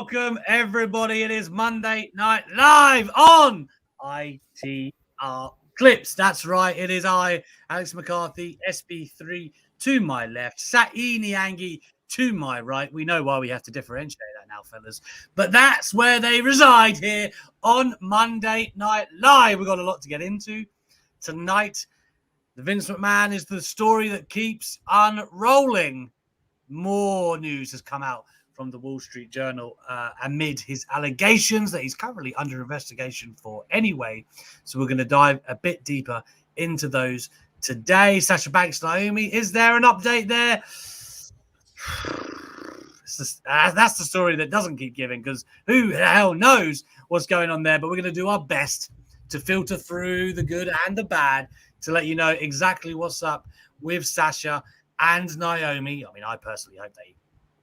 welcome everybody. It is Monday Night Live on ITR Clips. That's right. It is I, Alex McCarthy, SB3 to my left, Sa'i Niangi to my right. We know why we have to differentiate that now, fellas. But that's where they reside here on Monday Night Live. We've got a lot to get into tonight. The Vince McMahon is the story that keeps unrolling. More news has come out from the Wall Street Journal amid his allegations that he's currently under investigation for anyway. So we're going to dive a bit deeper into those today. Sasha Banks, Naomi, is there an update there? That's the story that doesn't keep giving, because who the hell knows what's going on there. But we're going to do our best to filter through the good and the bad to let you know exactly what's up with Sasha and Naomi. I mean, I personally hope they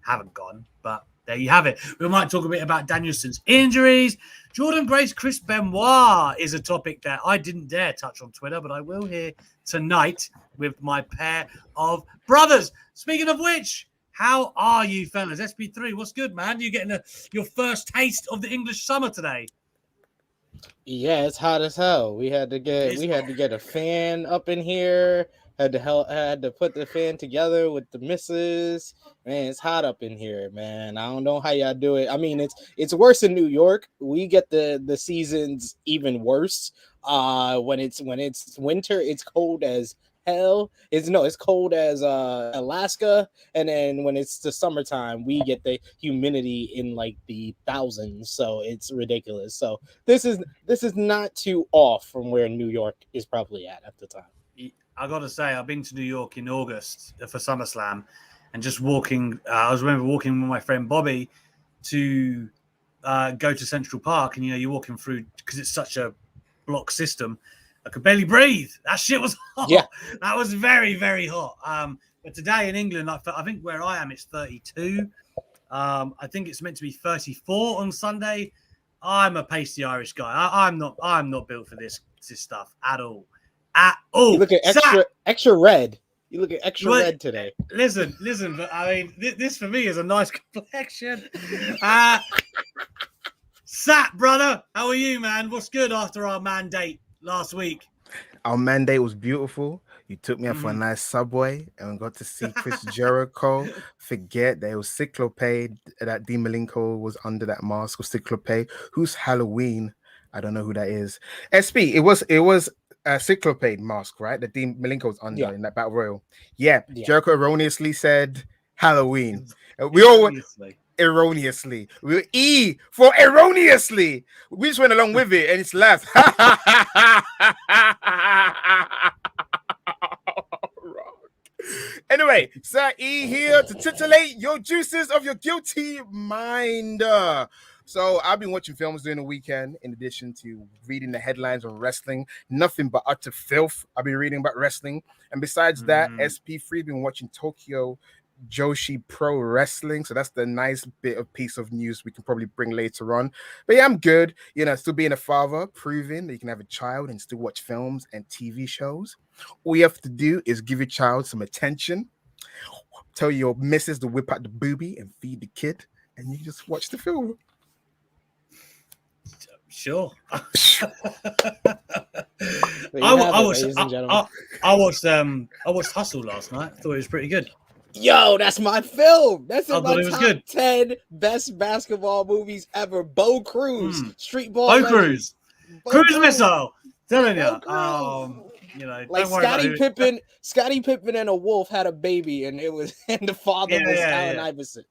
haven't gone, but there you have it. We might talk a bit about Danielson's injuries. Jordynne Grace, Chris Benoit is a topic that I didn't dare touch on Twitter, but I will here tonight with my pair of brothers. Speaking of which, how are you, fellas? SB3, what's good, man? You're getting your first taste of the English summer today. Yeah, it's hot as hell. We had to get a fan up in here. Had to put the fan together with the missus. Man, it's hot up in here, man. I don't know how y'all do it. I mean, it's worse in New York. We get the seasons even worse. When it's winter, it's cold as hell. It's cold as Alaska, and then when it's the summertime, we get the humidity in like the thousands. So it's ridiculous. So this is not too off from where New York is probably at the time. I got to say, I've been to New York in August for SummerSlam, and just walking, I remember walking with my friend Bobby to go to Central Park, and you're walking through, because it's such a block system, I could barely breathe. That shit was hot. Yeah, that was very, very hot. But today in England, I think where I am, it's 32. I think it's meant to be 34 on Sunday. I'm a pasty Irish guy. I'm not built for this stuff at all. You look at extra red. You look at extra red today. Listen, but I mean, this for me is a nice complexion. Sat, brother, how are you, man? What's good after our mandate last week? Our mandate was beautiful. You took me out for a nice Subway, and we got to see Chris Jericho. Forget that it was Cyclope, that Dean Malenko was under that mask of Cyclope. Who's Halloween? I don't know who that is. SP, it was a Cyclope mask, right? That Dean Malenko was under in that Battle Royal. Yeah, Jericho erroneously said Halloween. We all erroneously. We E for erroneously. We just went along with it, and it's laughed. Anyway, Sir E here to titillate your juices of your guilty mind. So I've been watching films during the weekend, in addition to reading the headlines on wrestling. Nothing but utter filth I've been reading about wrestling. And besides that, SP3 been watching Tokyo Joshi Pro Wrestling. So that's the nice bit of piece of news we can probably bring later on. But yeah, I'm good. Still being a father, proving that you can have a child and still watch films and TV shows. All you have to do is give your child some attention. Tell your missus to whip out the boobie and feed the kid. And you just watch the film. Sure. I watched Hustle last night. I thought it was pretty good. Yo, that's my film. That's in my top 10 best basketball movies ever. Bo Cruz, Street Ball. Bo Cruz. Cruise Missile. Telling you. Like Scottie Pippen and a wolf had a baby, and the father was Allen Iverson.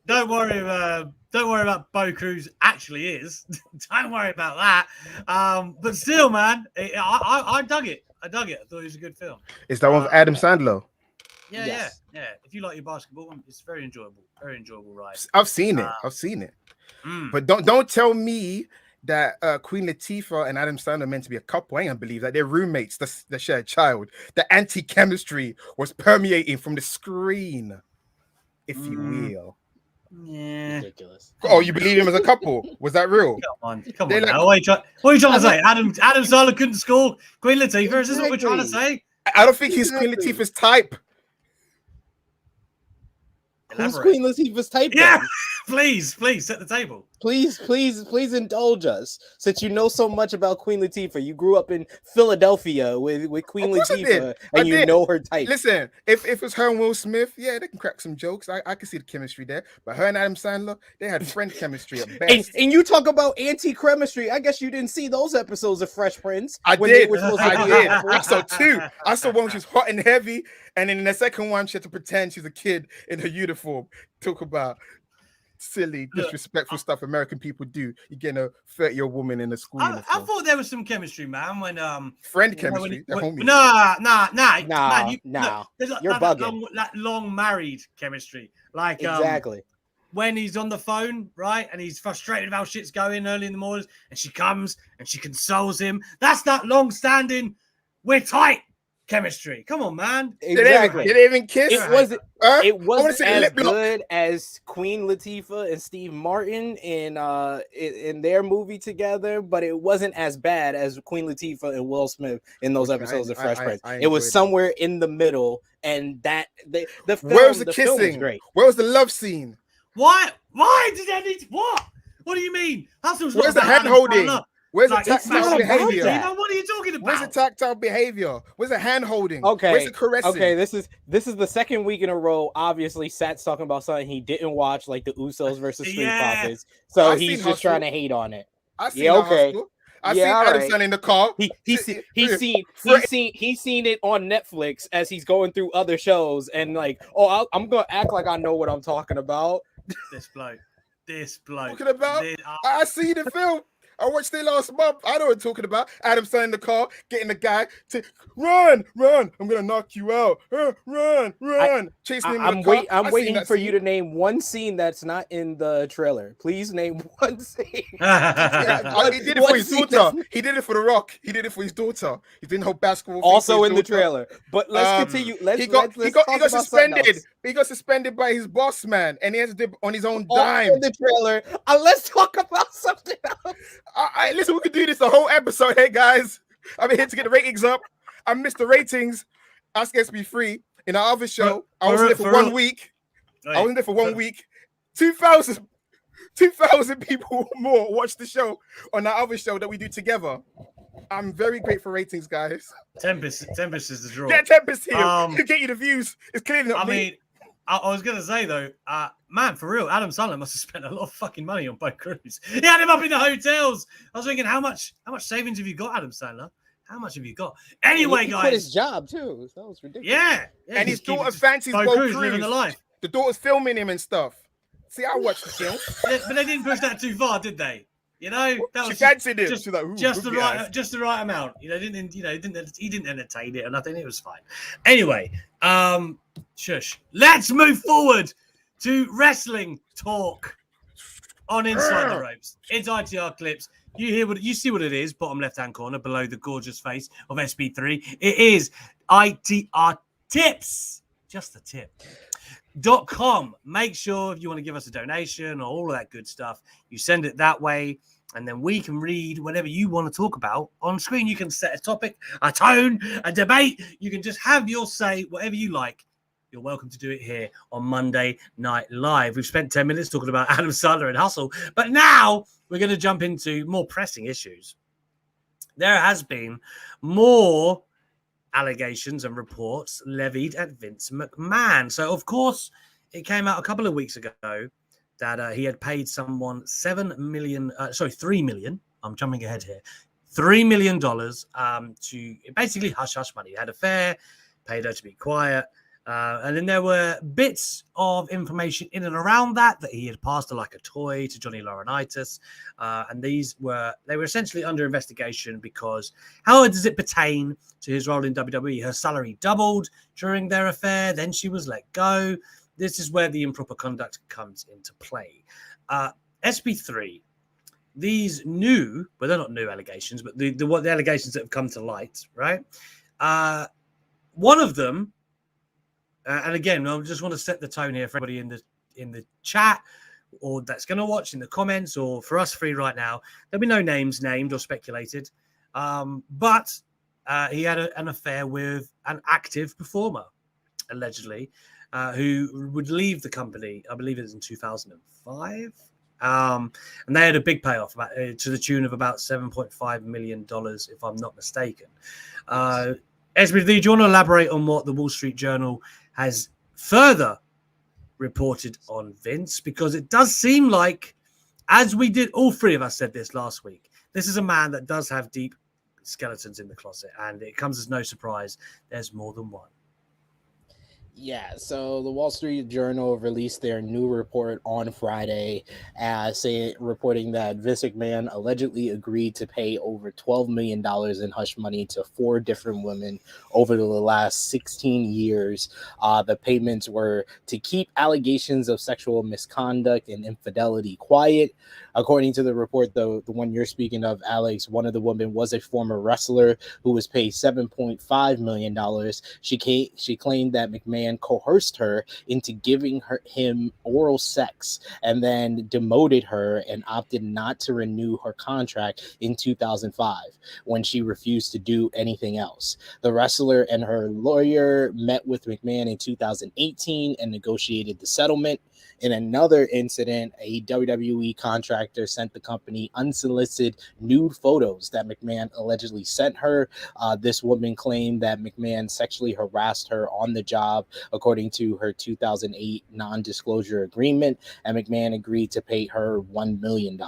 Don't worry about Bo Cruz actually is. Don't worry about that. But still, man, I dug it. I thought it was a good film. Is that one with Adam Sandler? Yeah. If you like your basketball, it's very enjoyable. Very enjoyable ride. I've seen it. But don't tell me that Queen Latifah and Adam Sandler are meant to be a couple. I ain't gonna believe that. They're roommates that share a child. The anti-chemistry was permeating from the screen, if you will. Yeah. Ridiculous. Oh, you believe him as a couple? Was that real? Come on. Now. What are you trying to say? Adam Sandler couldn't score Queen Latifah? Is this what we're trying to say? I don't think he's Queen Latifah's type. Who's Queen Latifah's type? Yeah, Please set the table. Please indulge us. Since you know so much about Queen Latifah, you grew up in Philadelphia with Queen Of course I did. Latifah, I and you did. know her type. Listen, if it's her and Will Smith, yeah, they can crack some jokes. I can see the chemistry there. But her and Adam Sandler, they had friend chemistry at best. And you talk about anti-chemistry. I guess you didn't see those episodes of Fresh Prince. I when did. They were supposed to I be did. couples. I saw two. I saw one which was hot and heavy, and then in the second one, she had to pretend she's a kid in her uniform. Talk about silly, disrespectful stuff American people do. You're getting a 30-year-old woman in a school uniform. I thought there was some chemistry, man. When friend chemistry. Nah. You're bugging. That long married chemistry, like exactly. When he's on the phone, right, and he's frustrated about shit's going early in the morning, and she comes and she consoles him. That's that long-standing, we're tight chemistry. Come on, man. Exactly. Did they even kiss? It wasn't as good as Queen Latifah and Steve Martin in their movie together, but it wasn't as bad as Queen Latifah and Will Smith in those episodes of Fresh Prince. It was somewhere in the middle, and the film, where's the kissing? Film was great. Where was the love scene? Why did they need what? What do you mean? Where's the hand holding? Where's the tactile behavior? What are you talking about? Where's the tactile behavior? Where's the hand holding? Okay. Where's the caressing? Okay, this is the second week in a row. Obviously, Sat's talking about something he didn't watch, like the Usos versus Street Profits. So he's just trying to hate on it. I see okay. I seen Addison in the car. He's seen it on Netflix as he's going through other shows, and like, I'm gonna act like I know what I'm talking about. This bloke. Talking about? I see the film. I watched it last month. I know what I'm talking about. Adam in the car, getting the guy to run. I'm gonna knock you out. Run. Chasing him. I'm waiting for you to name one scene that's not in the trailer. Please name one scene. He did it for his daughter. He did it for The Rock. He did it for his daughter. He didn't hold basketball. Also in the trailer. But let's continue. He got suspended. He got suspended by his boss man, and he has to do it on his own dime. In the trailer. Let's talk about something else. Listen, we could do this the whole episode. Hey guys, I'm here to get the ratings up. I missed the ratings. Ask SB3 in our other show. I was there for 1 week. I was there for 1 week. 2,000 people more watched the show on our other show that we do together. I'm very great for ratings, guys. Tempest is the draw. Yeah, Tempest here. To get you the views. It's clearly not me. Mean, I was gonna say though, man, for real, Adam Sandler must have spent a lot of fucking money on both crews. He had him up in the hotels. I was thinking, how much savings have you got, Adam Sandler? How much have you got? Anyway, guys, quit his job too. That was ridiculous. Yeah, and his daughter fancies both crews. Living the life. The daughter's filming him and stuff. See, I watched the film. Yeah, but they didn't push that too far, did they? You know, that was just the right amount. You know, he didn't entertain it or nothing. It was fine. Anyway, shush. Let's move forward to wrestling talk on Inside the Ropes. It's ITR Clips. You see what it is, bottom left-hand corner below the gorgeous face of SB3. It is ITR Tips. Just a tip. .com. Make sure if you want to give us a donation or all of that good stuff, you send it that way, and then we can read whatever you want to talk about on screen. You can set a topic, a tone, a debate. You can just have your say, whatever you like. You're welcome to do it here on Monday Night Live. We've spent 10 minutes talking about Adam Sandler and Hustle, but now we're going to jump into more pressing issues. There has been more allegations and reports levied at Vince McMahon. So, of course, it came out a couple of weeks ago that he had paid someone $3 million. I'm jumping ahead here. $3 million to basically hush-hush money. He had a fare, paid her to be quiet. And then there were bits of information in and around that he had passed her like a toy to Johnny Laurinaitis. And they were essentially under investigation because how does it pertain to his role in WWE? Her salary doubled during their affair. Then she was let go. This is where the improper conduct comes into play. SB3, these new, but they're not new allegations, but the allegations that have come to light, right? One of them, and again, I just want to set the tone here for everybody in the chat or that's going to watch in the comments or for us free right now. There'll be no names named or speculated, but he had an affair with an active performer, allegedly. who would leave the company. I believe it was in 2005. And they had a big payoff to the tune of about $7.5 million, if I'm not mistaken. SB, do you want to elaborate on what the Wall Street Journal has further reported on Vince? Because it does seem like, as we did, all three of us said this last week, this is a man that does have deep skeletons in the closet, and it comes as no surprise there's more than one. Yeah, so the Wall Street Journal released their new report on Friday, reporting that Vince McMahon allegedly agreed to pay over $12 million in hush money to 4 different women over the last 16 years. The payments were to keep allegations of sexual misconduct and infidelity quiet. According to the report, though, the one you're speaking of, Alex, one of the women was a former wrestler who was paid $7.5 million. She claimed that McMahon coerced her into giving him oral sex and then demoted her and opted not to renew her contract in 2005 when she refused to do anything else. The wrestler and her lawyer met with McMahon in 2018 and negotiated the settlement. In another incident, a WWE contractor sent the company unsolicited nude photos that McMahon allegedly sent her. This woman claimed that McMahon sexually harassed her on the job, according to her 2008 non-disclosure agreement, and McMahon agreed to pay her $1 million.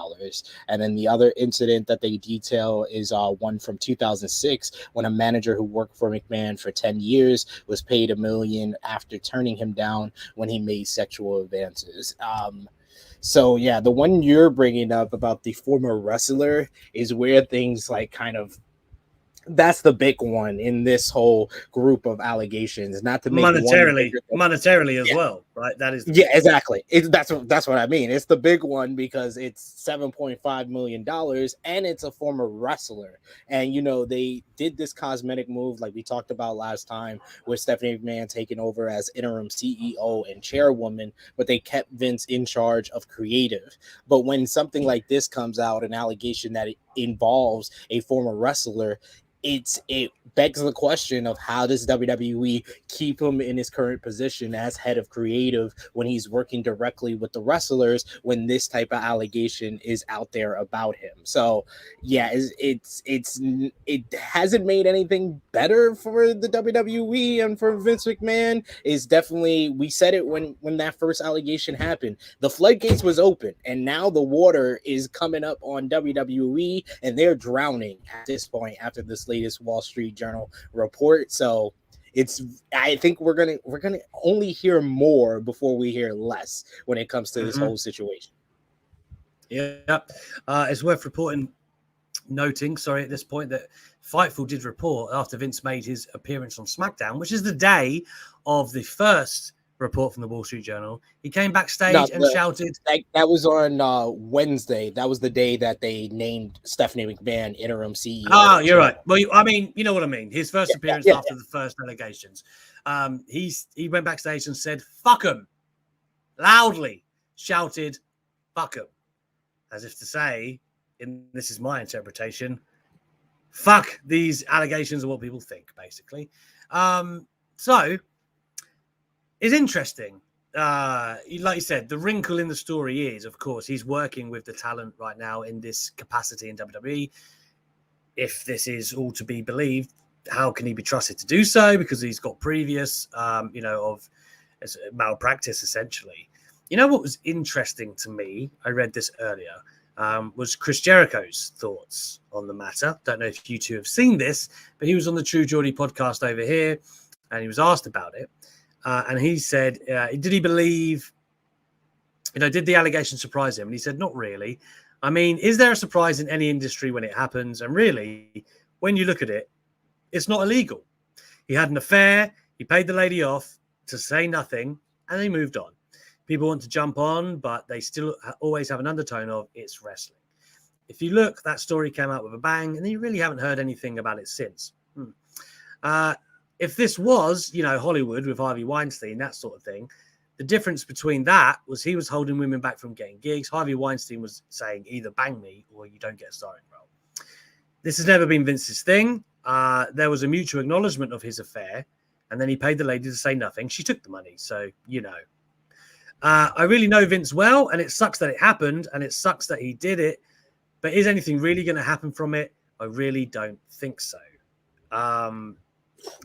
And then the other incident that they detail is one from 2006, when a manager who worked for McMahon for 10 years was paid $1 million after turning him down when he made sexual advances. So yeah, the one you're bringing up about the former wrestler is where things like kind of, that's the big one in this whole group of allegations. Not to make monetarily as well, right? That is exactly. That's what I mean. It's the big one because it's $7.5 million and it's a former wrestler. And they did this cosmetic move like we talked about last time with Stephanie McMahon taking over as interim CEO and chairwoman, but they kept Vince in charge of creative. But when something like this comes out, an allegation that it involves a former wrestler, it begs the question of how does WWE keep him in his current position as head of creative when he's working directly with the wrestlers when this type of allegation is out there about him. So yeah, it hasn't made anything better for the WWE and for Vince McMahon. Is definitely, we said it when that first allegation happened, the floodgates was open and now the water is coming up on WWE and they're drowning at this point after this latest Wall Street Journal report. So I think we're gonna only hear more before we hear less when it comes to this whole situation. Yeah, it's worth noting at this point that Fightful did report after Vince made his appearance on SmackDown, which is the day of the first report from the Wall Street Journal. He came backstage and shouted. That was on Wednesday. That was the day that they named Stephanie McMahon interim CEO. Oh, you're right. Well, I mean, you know what I mean. His first appearance after the first allegations. He went backstage and said, "Fuck 'em," loudly shouted, "Fuck 'em," as if to say, and this is my interpretation, fuck these allegations of what people think, basically. So it's interesting. Like you said, the wrinkle in the story is, of course, he's working with the talent right now in this capacity in WWE. If this is all to be believed, how can he be trusted to do so? Because he's got previous, of malpractice, essentially. You know what was interesting to me? I read this earlier. Was Chris Jericho's thoughts on the matter. Don't know if you two have seen this, but he was on the True Geordie podcast over here, and he was asked about it. And he said, did he believe, did the allegation surprise him? And he said, not really. I mean, is there a surprise in any industry when it happens? And really, when you look at it, it's not illegal. He had an affair. He paid the lady off to say nothing, and they moved on. People want to jump on, but they still always have an undertone of it's wrestling. If you look, that story came out with a bang, and you really haven't heard anything about it since. If this was, Hollywood with Harvey Weinstein, that sort of thing, the difference between that was he was holding women back from getting gigs. Harvey Weinstein was saying either bang me or you don't get a starring role. This has never been Vince's thing. There was a mutual acknowledgement of his affair, And then he paid the lady to say nothing. She took the money. So, I really know Vince well, and it sucks that it happened, and it sucks that he did it. But is anything really going to happen from it? I really don't think so.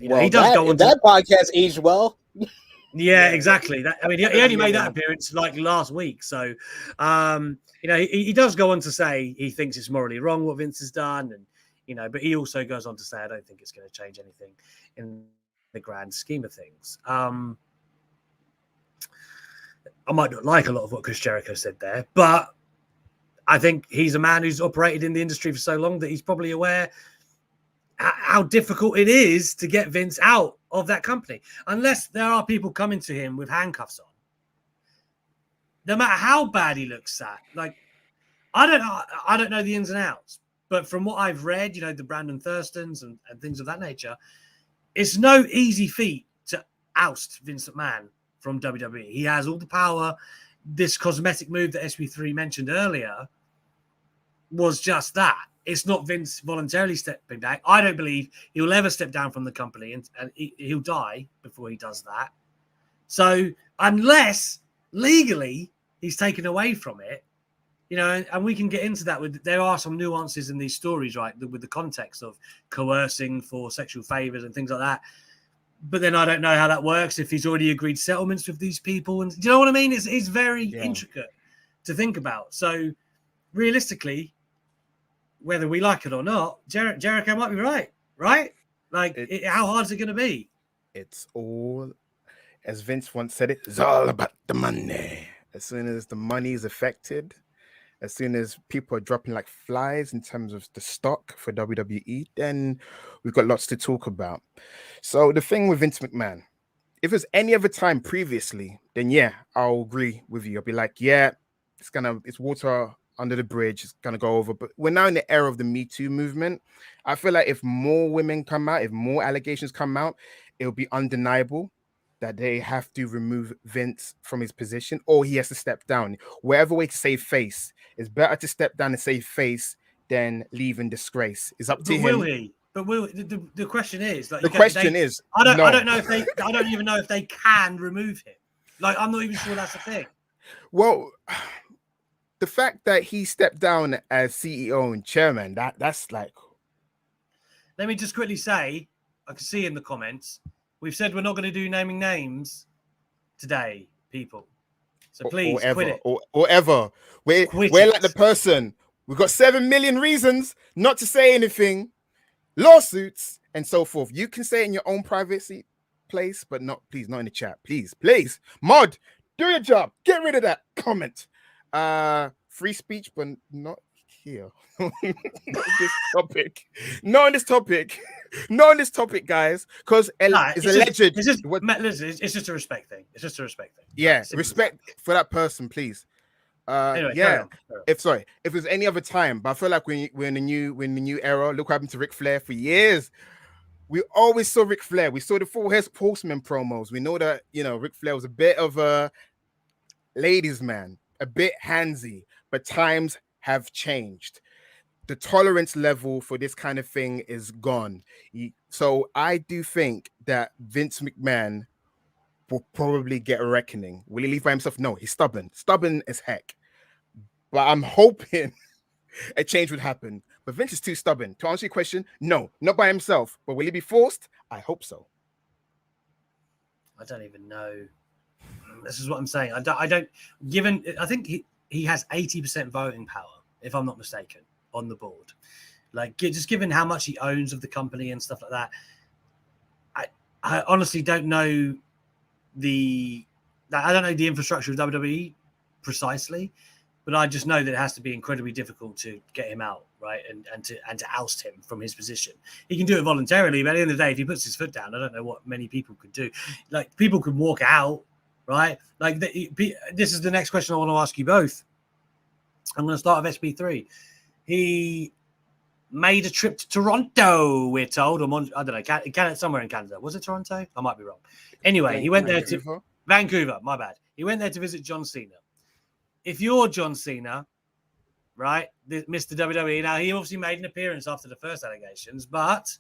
He does go on that podcast aged well. Yeah, exactly. He only made that appearance like last week. So, he does go on to say he thinks it's morally wrong what Vince has done, and but he also goes on to say I don't think it's going to change anything in the grand scheme of things. I might not like a lot of what Chris Jericho said there, but I think he's a man who's operated in the industry for so long that he's probably aware how difficult it is to get Vince out of that company, unless there are people coming to him with handcuffs on. No matter how bad he looks at, I don't know the ins and outs, but from what I've read, the Brandon Thurstons and things of that nature, it's no easy feat to oust Vince McMahon from WWE. He has all the power. This cosmetic move that SB3 mentioned earlier was just that. It's not Vince voluntarily stepping down. I don't believe he'll ever step down from the company, and he'll die before he does that. So unless legally he's taken away from it, and we can get into that. There are some nuances in these stories, right, with the context of coercing for sexual favors and things like that. But then I don't know how that works if he's already agreed settlements with these people. And do you know what I mean? It's very intricate to think about. So realistically, whether we like it or not, Jericho might be right? How hard is it going to be? It's all, as Vince once said it's all about the money. As soon as the money is affected, as soon as people are dropping like flies in terms of the stock for WWE, then we've got lots to talk about. So the thing with Vince McMahon, if it's any other time previously, then I'll agree with you. I'll be like, it's water under the bridge, it's gonna go over. But we're now in the era of the Me Too movement. I feel like if more women come out, if more allegations come out, it'll be undeniable that they have to remove Vince from his position, or he has to step down. Whatever way to save face, it's better to step down and save face than leave in disgrace. It's up to him. Will he? But the question is, I don't know if they. I don't even know if they can remove him. I'm not even sure that's a thing. Well, the fact that he stepped down as CEO and chairman, that's like. Let me just quickly say, I can see in the comments, we've said we're not going to do naming names today, people. So please quit it. Or ever. We're like the person. We've got 7 million reasons not to say anything, lawsuits, and so forth. You can say it in your own privacy place, but not in the chat. Please. Mod, do your job. Get rid of that comment. Free speech, but not here. Not on this topic, guys, because it's alleged. It's just a respect thing. Yeah, respect for that person, please. Anyway, if there's any other time, but I feel like we're in the new era. Look what happened to Ric Flair for years. We always saw Ric Flair. We saw the Full Horseman promos. We know that Ric Flair was a bit of a ladies' man, a bit handsy, but times have changed. The tolerance level for this kind of thing is gone. So I do think that Vince McMahon will probably get a reckoning. Will he leave by himself? No, he's stubborn as heck. But I'm hoping a change would happen. But Vince is too stubborn. To answer your question, no, not by himself. But will he be forced? I hope so. I don't even know. This is what I'm saying. I think he has 80% voting power, if I'm not mistaken, on the board. Just given how much he owns of the company and stuff like that, I honestly don't know the infrastructure of WWE precisely, but I just know that it has to be incredibly difficult to get him out, right, and to oust him from his position. He can do it voluntarily, but at the end of the day, if he puts his foot down, I don't know what many people could do. People could walk out, right? This is the next question I want to ask you both. I'm going to start with SB3. He made a trip to Toronto, we're told. I don't know, Canada, somewhere in Canada. Was it Toronto? I might be wrong. Anyway, he went there to Vancouver. My bad. He went there to visit John Cena. If you're John Cena, right, Mr. WWE, now he obviously made an appearance after the first allegations, but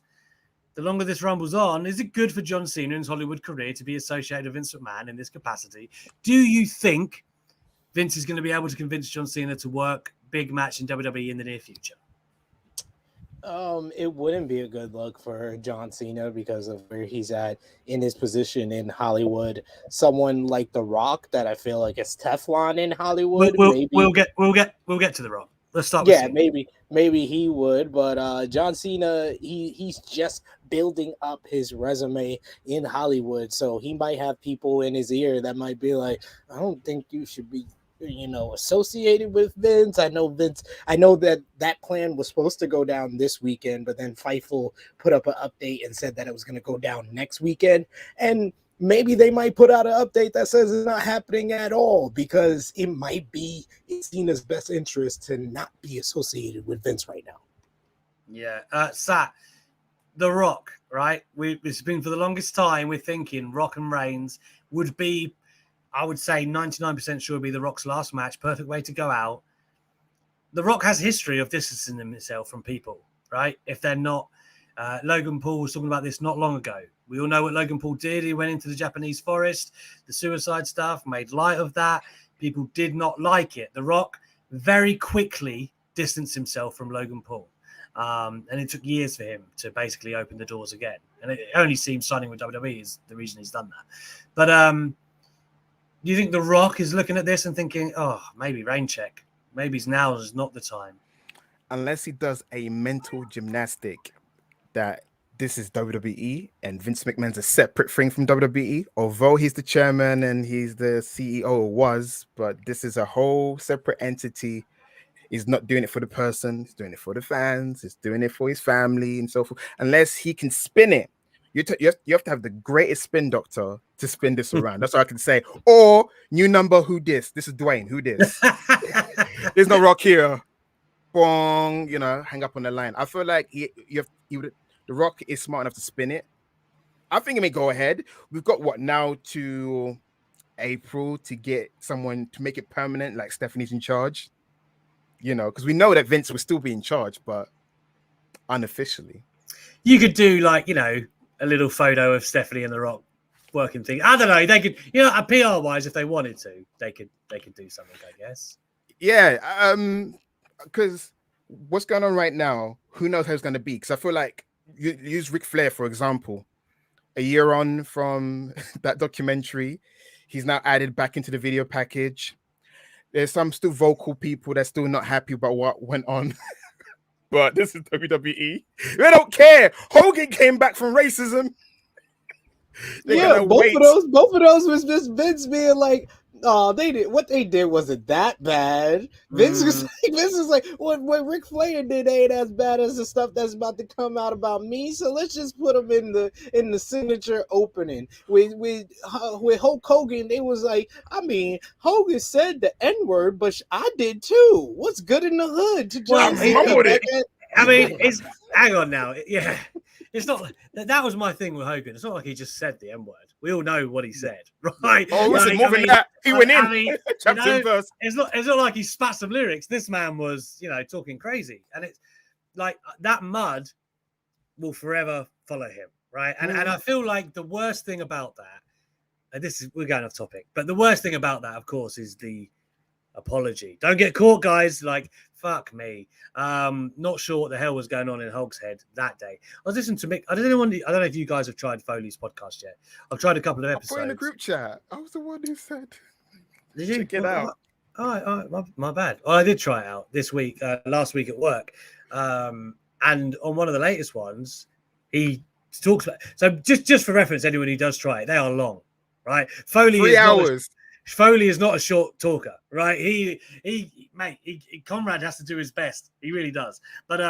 the longer this rumbles on, is it good for John Cena and his Hollywood career to be associated with Vince McMahon in this capacity? Do you think Vince is going to be able to convince John Cena to work big match in WWE in the near future? It wouldn't be a good look for John Cena because of where he's at in his position in Hollywood. Someone like The Rock, that I feel like is Teflon in Hollywood. We'll get to The Rock. Let's start with Cena. Maybe he would, but John Cena, he's just building up his resume in Hollywood, so he might have people in his ear that might be like, I don't think you should be, associated with Vince. I know that plan was supposed to go down this weekend, but then Fightful put up an update and said that it was going to go down next weekend, and maybe they might put out an update that says it's not happening at all because it might be in Cena's best interest to not be associated with Vince right now. Yeah. Sat, The Rock, right? It's been for the longest time, we're thinking Rock and Reigns would be, I would say 99% sure would be The Rock's last match. Perfect way to go out. The Rock has history of distancing himself from people, right? If they're not, Logan Paul was talking about this not long ago. We all know what Logan Paul did. He went into the Japanese forest, the suicide stuff, made light of that. People did not like it. The Rock very quickly distanced himself from Logan Paul. And it took years for him to basically open the doors again. And it only seems signing with WWE is the reason he's done that. But do you think The Rock is looking at this and thinking, oh, maybe rain check. Maybe now is not the time. Unless he does a mental gymnastic that this is WWE and Vince McMahon's a separate thing from WWE, although he's the chairman and he's the CEO or was, but this is a whole separate entity. He's not doing it for the person, he's doing it for the fans, he's doing it for his family and so forth. Unless he can spin it. You have to have the greatest spin doctor to spin this around. That's all I can say. Or new number, who this? This is Dwayne, who this? There's no Rock here. Bong, hang up on the line. I feel like The Rock is smart enough to spin it. I think it may go ahead. We've got what now to April to get someone to make it permanent, like Stephanie's in charge. Because we know that Vince will still be in charge, but unofficially. You could do a little photo of Stephanie and The Rock working thing. I don't know. They could, PR wise, if they wanted to, they could do something, I guess. Yeah. Because what's going on right now, who knows how it's going to be? Because I feel like you use Ric Flair, for example, a year on from that documentary, he's now added back into the video package. There's some still vocal people that's still not happy about what went on. But this is WWE. They don't care. Hogan came back from racism. Both of those was just Vince being like, oh, what they did wasn't that bad. Vince was like, what Ric Flair did ain't as bad as the stuff that's about to come out about me. So let's just put them in the signature opening with Hulk Hogan. They was like, Hogan said the N-word, but I did too. What's good in the hood to just hang on now, yeah. It's not that was my thing with Hogan. It's not like he just said the N-word. We all know what he said, right? Oh, listen, more than that, he went in. It's not like he spat some lyrics. This man was, talking crazy, and it's like that mud will forever follow him, right? And I feel like the worst thing about that, we're going off topic, but the worst thing about that, of course, is the apology. Don't get caught, guys. Like, fuck me. Not sure what the hell was going on in Hulk's head that day. I was listening to Mick. I don't know if you guys have tried Foley's podcast yet. I've tried a couple of episodes. I put in the group chat. I was the one who said, did you? Check it out. All right, my bad. Well, I did try it out this week, last week at work. And on one of the latest ones, he talks about, so just for reference, anyone who does try it, they are long, right? Foley 3 hours. Foley is not a short talker, right? He Conrad has to do his best. He really does. But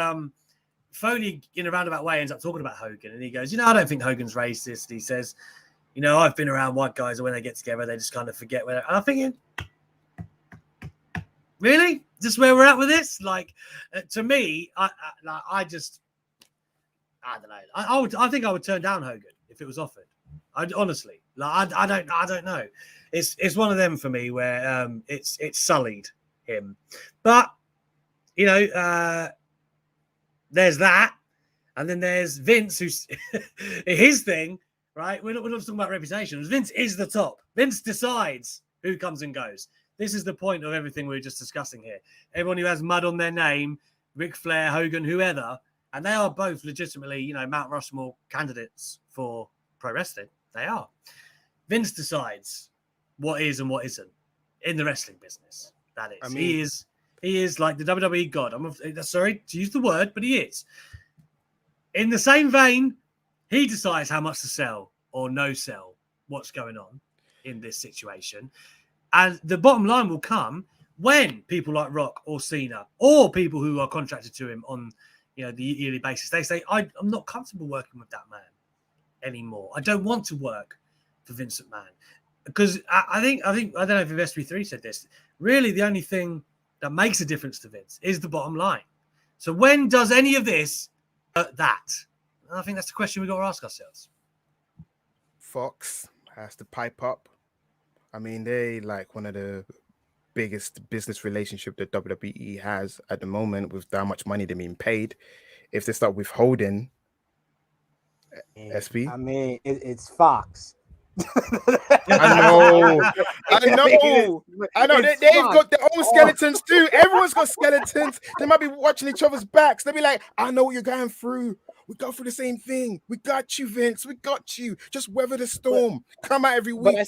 Foley, in a roundabout way, ends up talking about Hogan. And he goes, I don't think Hogan's racist. He says, I've been around white guys, and when they get together, they just kind of forget where. And I'm thinking, really? Just where we're at with this? Like, to me, I don't know. I think I would turn down Hogan if it was offered. Honestly, like I don't know. It's one of them for me where it's sullied him, but there's that. And then there's Vince, who's his thing, right? We're not talking about reputation. Vince is the top. Vince decides who comes and goes. This is the point of everything we were just discussing here. Everyone who has mud on their name, Ric Flair, Hogan, whoever, and they are both legitimately, Mount Rushmore candidates for pro wrestling. They are. Vince decides what is and what isn't in the wrestling business. That is. He is like the WWE god. I'm sorry to use the word, but he is. In the same vein, he decides how much to sell or no sell, what's going on in this situation. And the bottom line will come when people like Rock or Cena or people who are contracted to him on the yearly basis, they say, I'm not comfortable working with that man anymore. I don't want to work for Vince McMahon. Because I think I don't know if SB3 said this. Really, the only thing that makes a difference to Vince is the bottom line. So when does any of this that? I think that's the question we've got to ask ourselves. Fox has to pipe up. I mean, they like one of the biggest business relationship that WWE has at the moment with how much money they're being paid. If they start withholding, SB. I mean, it's Fox. I know. They've got their own skeletons too. Everyone's got skeletons. They might be watching each other's backs. They'll be like, I know what you're going through. We go through the same thing. We got you, Vince. We got you. Just weather the storm. Come out every week.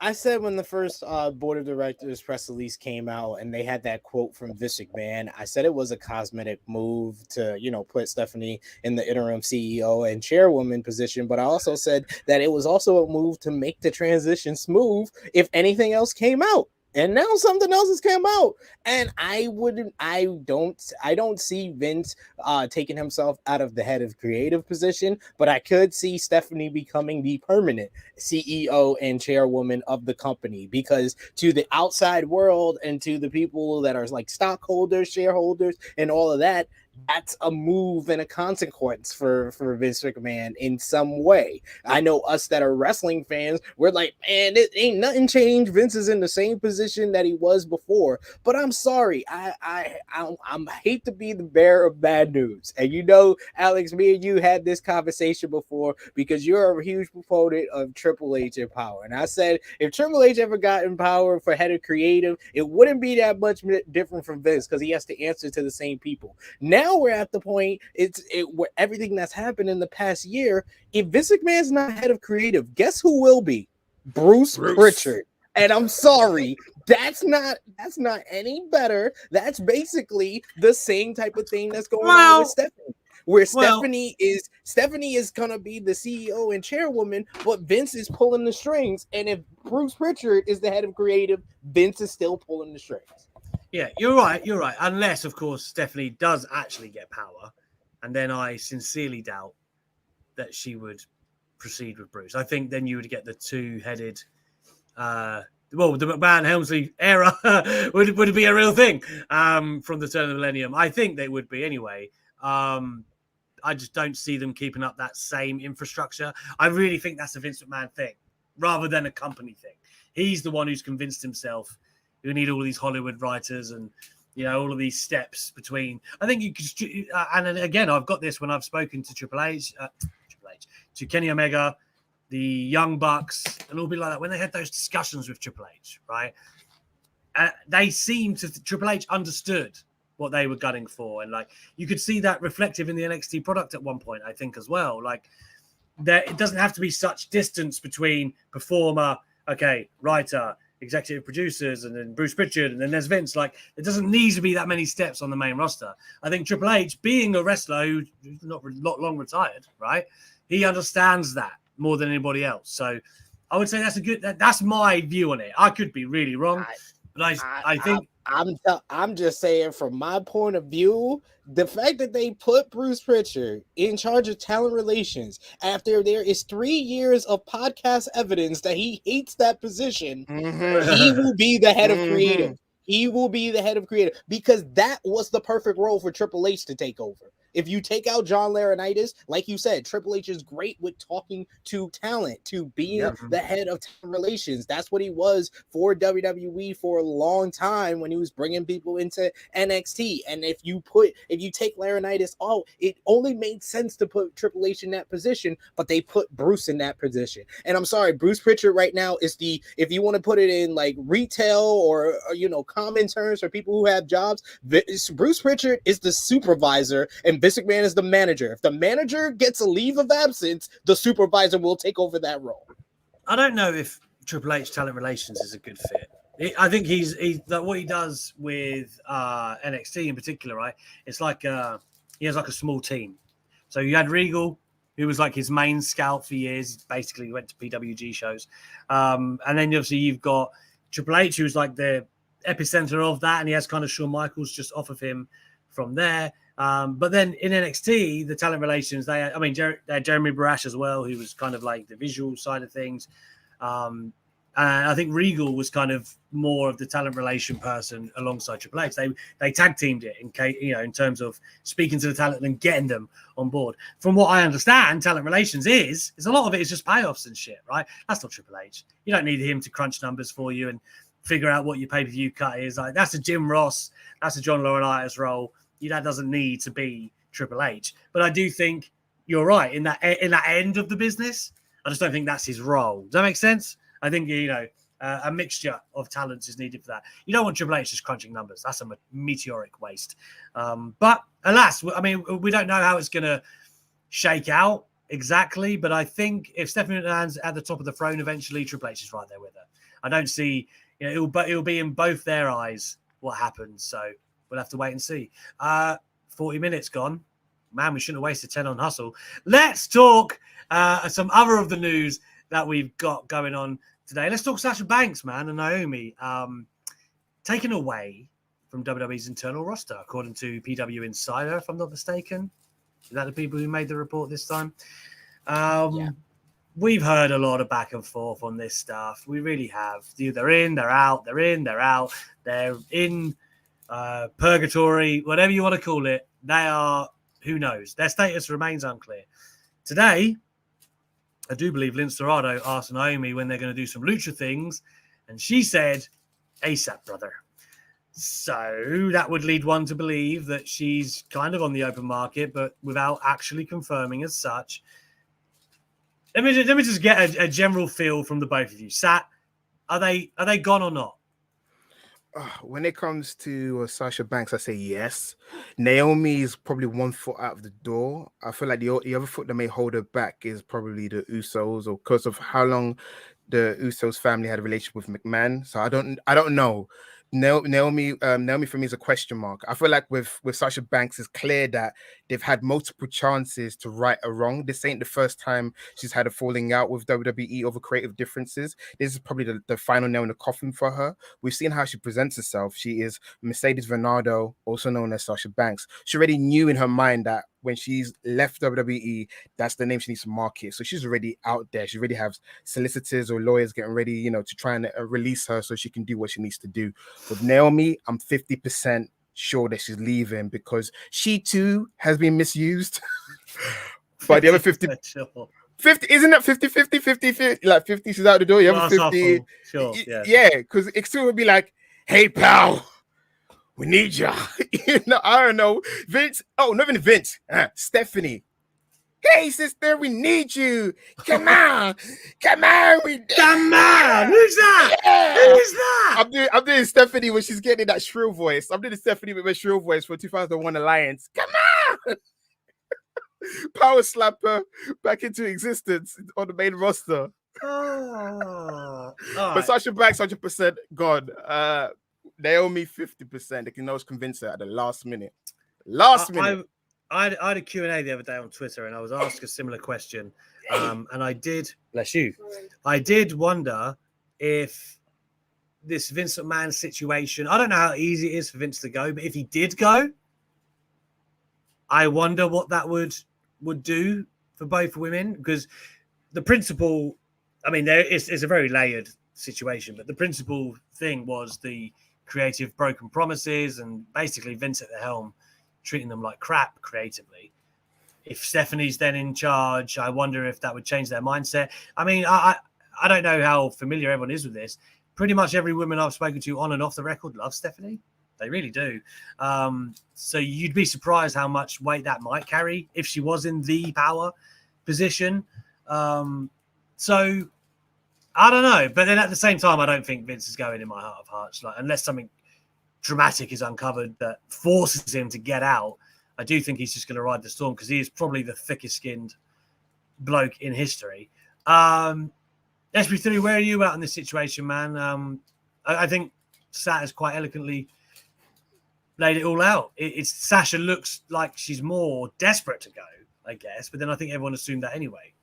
I said when the first board of directors press release came out and they had that quote from Vince McMahon, I said it was a cosmetic move to, put Stephanie in the interim CEO and chairwoman position. But I also said that it was also a move to make the transition smooth if anything else came out. And now something else has come out, and I don't see Vince taking himself out of the head of creative position, but I could see Stephanie becoming the permanent CEO and chairwoman of the company, because to the outside world and to the people that are like stockholders, shareholders, and all of that, that's a move and a consequence for Vince McMahon in some way. I know us that are wrestling fans, we're like, man, it ain't nothing changed. Vince is in the same position that he was before. But I'm sorry, I hate to be the bearer of bad news. And Alex, me and you had this conversation before because you're a huge proponent of Triple H in power. And I said, if Triple H ever got in power for head of creative, it wouldn't be that much different from Vince because he has to answer to the same people. Now we're at the point where everything that's happened in the past year, if Vince McMahon's not head of creative, guess who will be? Bruce Pritchard. And I'm sorry, that's not any better. That's basically the same type of thing that's going on with Stephanie. Where Stephanie is gonna be the CEO and chairwoman, but Vince is pulling the strings. And if Bruce Pritchard is the head of creative, Vince is still pulling the strings. Yeah, you're right. Unless, of course, Stephanie does actually get power. And then I sincerely doubt that she would proceed with Bruce. I think then you would get the two-headed, the McMahon-Helmsley era would be a real thing from the turn of the millennium. I think they would be anyway. I just don't see them keeping up that same infrastructure. I really think that's a Vince McMahon thing rather than a company thing. He's the one who's convinced himself you need all these Hollywood writers and, all of these steps between. I think you could, and again, I've got this when I've spoken to Triple H, to Kenny Omega, the Young Bucks, and all people like that. When they had those discussions with Triple H, right? They seemed to, Triple H understood what they were gunning for. And you could see that reflective in the NXT product at one point, I think, as well. It doesn't have to be such distance between performer, writer, executive producers, and then Bruce Pritchard, and then there's Vince. It doesn't need to be that many steps on the main roster. I think Triple H, being a wrestler who's not long retired, right? He understands that more than anybody else. So I would say that's my view on it. I could be really wrong, but I think I'm just saying from my point of view, the fact that they put Bruce Pritchard in charge of talent relations after there is 3 years of podcast evidence that he hates that position, he will be the head of creative. He will be the head of creative because that was the perfect role for Triple H to take over. If you take out John Laurinaitis, like you said, Triple H is great with talking to talent, to being the head of talent relations. That's what he was for WWE for a long time when he was bringing people into NXT. And if you take Laurinaitis, it only made sense to put Triple H in that position, but they put Bruce in that position. And I'm sorry, Bruce Pritchard right now is if you want to put it in like retail or common terms for people who have jobs, Bruce Pritchard is the supervisor and Vince McMahon is the manager. If the manager gets a leave of absence, the supervisor will take over that role. I don't know if Triple H talent relations is a good fit. I think he's like what he does with NXT in particular, right? It's like he has like a small team. So you had Regal, who was like his main scout for years. Basically, he went to PWG shows. And then obviously you've got Triple H, who's like the epicenter of that. And he has kind of Shawn Michaels just off of him from there. But then in NXT, the talent relations, they had Jeremy Borash as well, who was kind of like the visual side of things. And I think Regal was kind of more of the talent relation person alongside Triple H. They tag teamed it in terms of speaking to the talent and getting them on board. From what I understand, talent relations is a lot of it is just payoffs and shit, right? That's not Triple H. You don't need him to crunch numbers for you and figure out what your pay-per-view cut is. Like that's a Jim Ross, that's a John Laurinaitis role. That doesn't need to be Triple H. But I do think you're right in that end of the business. I just don't think that's his role. Does that make sense? I think, a mixture of talents is needed for that. You don't want Triple H just crunching numbers. That's a meteoric waste. But alas, we don't know how it's going to shake out exactly. But I think if Stephanie McMahon's at the top of the throne eventually, Triple H is right there with her. I don't see, it'll be in both their eyes what happens. So we'll have to wait and see. 40 minutes gone. Man, we shouldn't have wasted 10 on Hustle. Let's talk some other of the news that we've got going on today. Let's talk Sasha Banks, man, and Naomi taken away from WWE's internal roster, according to PW Insider, if I'm not mistaken. Is that the people who made the report this time? Yeah. We've heard a lot of back and forth on this stuff. We really have. They're in, they're out, they're in, they're out. They're in purgatory, whatever you want to call it. They are, who knows? Their status remains unclear. Today, I do believe Lince Dorado asked Naomi when they're going to do some lucha things, and she said, ASAP, brother. So that would lead one to believe that she's kind of on the open market, but without actually confirming as such. Let me just get a general feel from the both of you. Sat, are they gone or not? When it comes to Sasha Banks, I say yes. Naomi is probably 1 foot out of the door. I feel like the other foot that may hold her back is probably the Usos, or because of how long the Usos family had a relationship with McMahon. So I don't know. Naomi for me is a question mark. I feel like with Sasha Banks, it's clear that they've had multiple chances to right a wrong. This ain't the first time she's had a falling out with WWE over creative differences. This is probably the final nail in the coffin for her. We've seen how she presents herself. She is Mercedes Varnado, also known as Sasha Banks. She already knew in her mind that when she's left WWE, that's the name she needs to market. So she's already out there. She already has solicitors or lawyers getting ready, to try and release her so she can do what she needs to do. With Naomi, I'm 50% sure that she's leaving because she too has been misused. But the other 50, isn't that 50, like 50, she's out the door. The other 50, sure, yeah, because it still would be like, hey, pal, we need you. I don't know. Vince. Oh, not even Vince. Stephanie. Hey, sister, we need you. Come on. Come on. Come on. Who's that? Yeah. Who's that? I'm doing Stephanie when she's getting that shrill voice. I'm doing Stephanie with my shrill voice for 2001 Alliance. Come on. Power slap her back into existence on the main roster. But Sasha Banks, 100% gone. Naomi 50%. They can always convince her at the last minute. I had a Q&A the other day on Twitter, and I was asked a similar question. And I did, bless you, I did wonder if this Vince McMahon situation, I don't know how easy it is for Vince to go, but if he did go, I wonder what that would do for both women, because the principal, it's a very layered situation, but the principal thing was the creative broken promises and basically Vince at the helm treating them like crap creatively. If Stephanie's then in charge, I wonder if that would change their mindset. I mean, I don't know how familiar everyone is with this. Pretty much every woman I've spoken to on and off the record loves Stephanie. They really do. So you'd be surprised how much weight that might carry if she was in the power position. So I don't know. But then at the same time, I don't think Vince is going in my heart of hearts. Like, unless something dramatic is uncovered that forces him to get out, I do think he's just going to ride the storm because he is probably the thickest skinned bloke in history. SB3, where are you at in this situation, man? I think Sat has quite eloquently laid it all out. It's Sasha looks like she's more desperate to go, I guess, but then I think everyone assumed that anyway.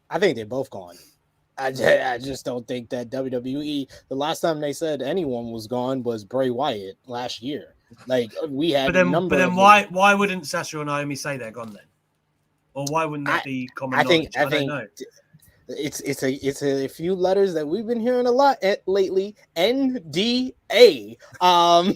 I think they're both gone. I just don't think that WWE, the last time they said anyone was gone was Bray Wyatt last year. Like, we had But then why wouldn't Sasha or Naomi say they're gone then? Or why wouldn't that be common knowledge? I don't know. It's a few letters that we've been hearing a lot lately. NDA. I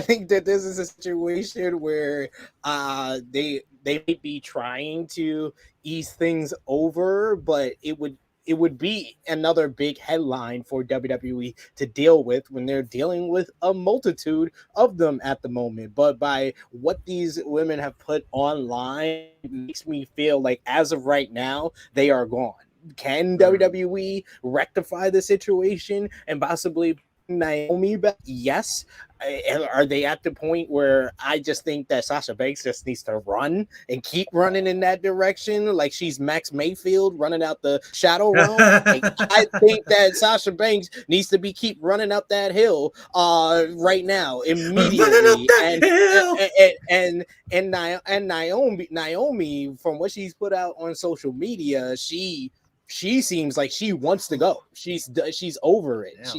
think that this is a situation where they may be trying to ease things over, but it would be another big headline for WWE to deal with when they're dealing with a multitude of them at the moment. But by what these women have put online, it makes me feel like as of right now, they are gone. Can WWE rectify the situation and possibly Naomi back? Yes. Are they at the point where I just think that Sasha Banks just needs to run and keep running in that direction, like she's Max Mayfield running out the Shadow Realm? Like, I think that Sasha Banks needs to keep running up that hill right now, immediately. And Naomi, from what she's put out on social media, she seems like she wants to go. She's over it. Yeah.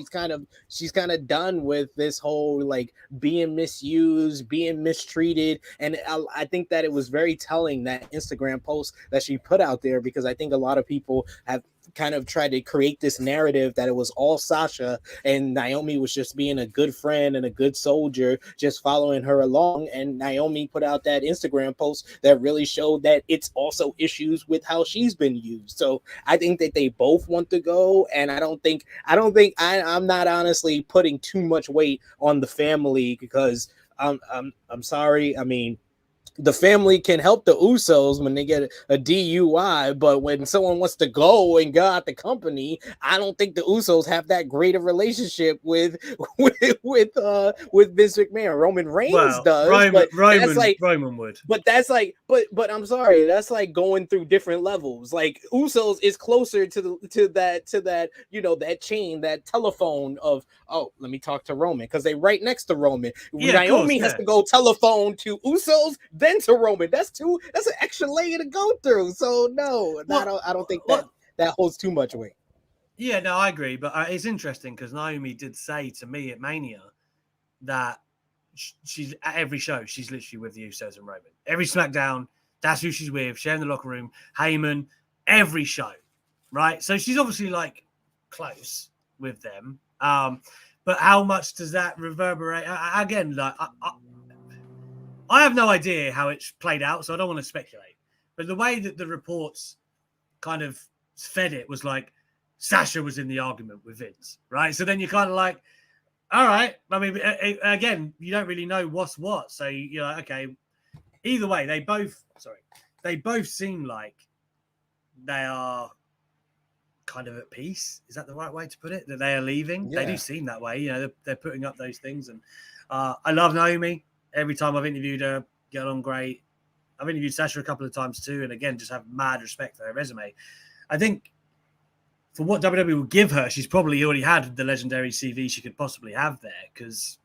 She's kind of done with this whole like being misused, being mistreated. And I think that it was very telling, that Instagram post that she put out there, because I think a lot of people have kind of tried to create this narrative that it was all Sasha and Naomi was just being a good friend and a good soldier, just following her along. And Naomi put out that Instagram post that really showed that it's also issues with how she's been used. So I think that they both want to go, and I'm not honestly putting too much weight on the family, because I'm sorry. I mean, the family can help the Usos when they get a DUI, but when someone wants to go and go out the company, I don't think the Usos have that great a relationship with Vince McMahon. Roman Reigns does, Roman would. But that's like, but I'm sorry, that's like going through different levels. Like, Usos is closer to that that chain, that telephone of, oh, let me talk to Roman, because they right next to Roman. Yeah, Naomi has to go telephone to Usos, then to Roman. That's an extra layer to go through. So no, I don't think that holds too much weight. Yeah, no, I agree. But it's interesting because Naomi did say to me at Mania that she's at every show, she's literally with the Usos and Roman. Every SmackDown, that's who she's with, sharing the locker room, Heyman, every show, right? So she's obviously like close with them. But how much does that reverberate? Again, like I have no idea how it's played out, so I don't want to speculate. But the way that the reports kind of fed it was like Sasha was in the argument with Vince, right? So then you're kind of like, all right. I mean, again, you don't really know what's what. So you're like, okay. Either way, they both seem like they are kind of at peace. Is that the right way to put it? That they are leaving? Yeah. They do seem that way. You know, they're putting up those things. And I love Naomi. Every time I've interviewed her, get on great. I've interviewed Sasha a couple of times too, and again, just have mad respect for her resume. I think for what WWE will give her, she's probably already had the legendary CV she could possibly have there, because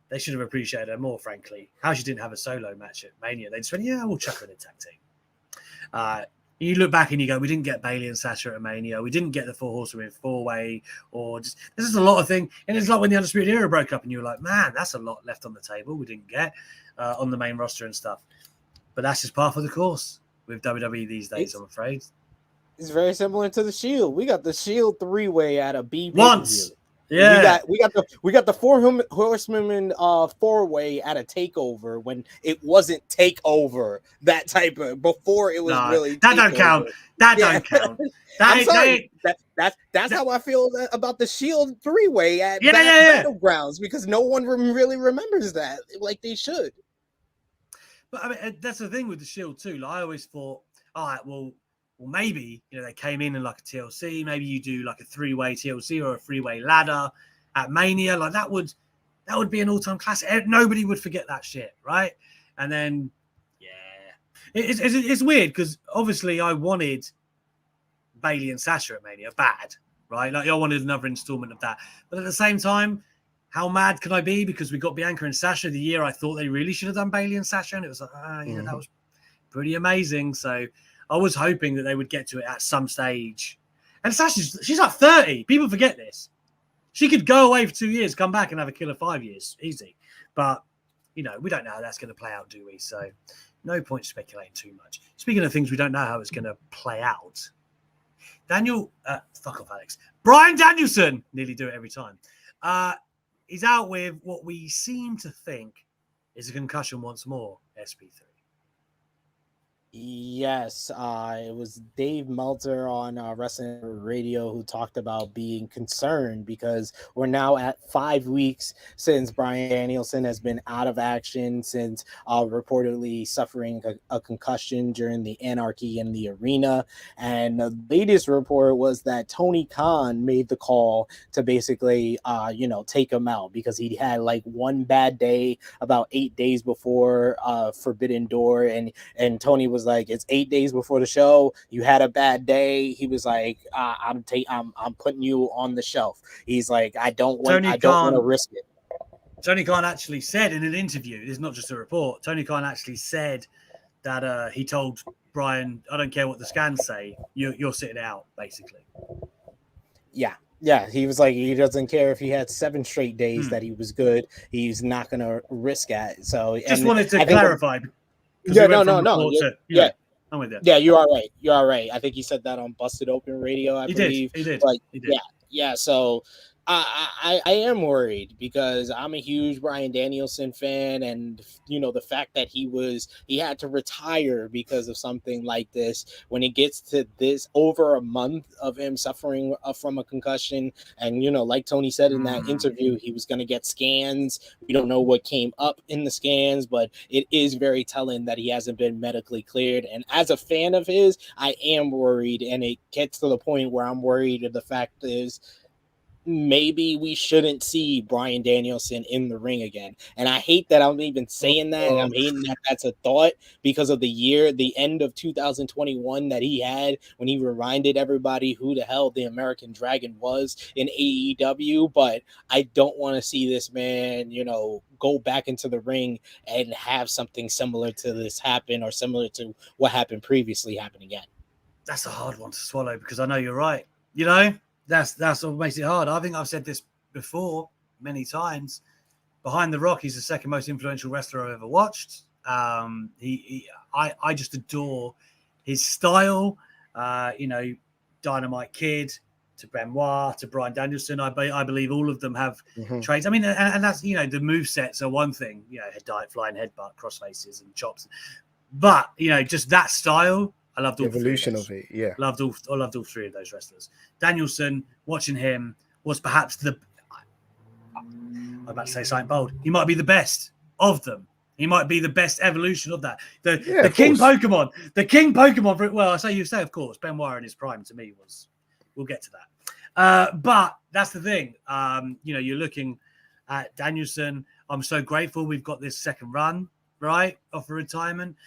they should have appreciated her more, frankly. How she didn't have a solo match at Mania. They just went, yeah, we'll chuck her in a tag team. You look back and you go, we didn't get Bayley and Sasha at Mania. We didn't get the Four Horsewomen four-way, or just this is a lot of things. And it's like when the Undisputed Era broke up and you were like, man, that's a lot left on the table we didn't get on the main roster and stuff. But that's just par for the course with WWE these days, I'm afraid. It's very similar to the Shield. We got the Shield three-way at a B. Once. Yeah. We got the four horsemen 4-way at a takeover when it wasn't takeover, that type of, before it was No, really that takeover. don't count. That Yeah. don't count. I'm sorry. That's how I feel about the Shield 3-way at Battlegrounds, because no one really remembers that like they should. But I mean, that's the thing with the Shield too. Like, I always thought, all right, well, maybe, you know, they came in like a TLC. Maybe you do like a 3-way TLC or a 3-way ladder at Mania. Like that would be an all-time classic. Nobody would forget that shit, right? And then, it's weird because obviously I wanted Bayley and Sasha at Mania bad, right? Like I wanted another installment of that. But at the same time, how mad can I be? Because we got Bianca and Sasha the year I thought they really should have done Bayley and Sasha, and it was like, that was pretty amazing. So I was hoping that they would get to it at some stage. And she's like 30. People forget this. She could go away for 2 years, come back and have a killer 5 years. Easy. But, you know, we don't know how that's going to play out, do we? So no point speculating too much. Speaking of things we don't know how it's going to play out, fuck off, Alex. Bryan Danielson, nearly do it every time. He's out with what we seem to think is a concussion once more, SP3. Yes, it was Dave Meltzer on Wrestling Radio who talked about being concerned because we're now at 5 weeks since Bryan Danielson has been out of action, since reportedly suffering a concussion during the Anarchy in the Arena. And the latest report was that Tony Khan made the call to basically, take him out because he had like one bad day about 8 days before Forbidden Door, and Tony was like, it's 8 days before the show, you had a bad day. He was like, I'm putting you on the shelf. He's like, I don't want to risk it. Tony Khan actually said in an interview, it's not just a report, Tony Khan actually said that he told Bryan, I don't care what the scans say, you're sitting out, basically. Yeah, he was like, he doesn't care if he had 7 straight days that he was good. He's not going to risk it. So just wanted to clarify. Yeah, no. I'm with you. Yeah, you are right. You are right. I think he said that on Busted Open Radio, I believe. He did. Like, he did. Yeah. So I am worried because I'm a huge Bryan Danielson fan, and the fact that he had to retire because of something like this. When it gets to this, over a month of him suffering from a concussion, and like Tony said in that interview, he was going to get scans. We don't know what came up in the scans, but it is very telling that he hasn't been medically cleared. And as a fan of his, I am worried, and it gets to the point where I'm worried. The fact is, maybe we shouldn't see Bryan Danielson in the ring again. And I hate that I'm even saying that. I'm hating that that's a thought because of the end of 2021 that he had when he reminded everybody who the hell the American Dragon was in AEW. But I don't want to see this man, go back into the ring and have something similar to this happen, or similar to what happened previously happen again. That's a hard one to swallow because I know you're right. That's what makes it hard. I think I've said this before many times. Behind the Rock, he's the second most influential wrestler I've ever watched. I just adore his style. Dynamite Kid to Benoit to Bryan Danielson. I believe all of them have traits. I mean, and that's the movesets are one thing. Flying headbutt, crossfaces, and chops. But just that style. I loved all the evolution of it. Yeah, I loved all 3 of those wrestlers. Danielson, watching him was perhaps I'm about to say something bold. He might be the best of them. He might be the best evolution of that. The King Pokemon. The King Pokemon. Well, you say, of course, Benoit in his prime to me was. We'll get to that. But that's the thing. You're looking at Danielson. I'm so grateful we've got this second run, right, of retirement.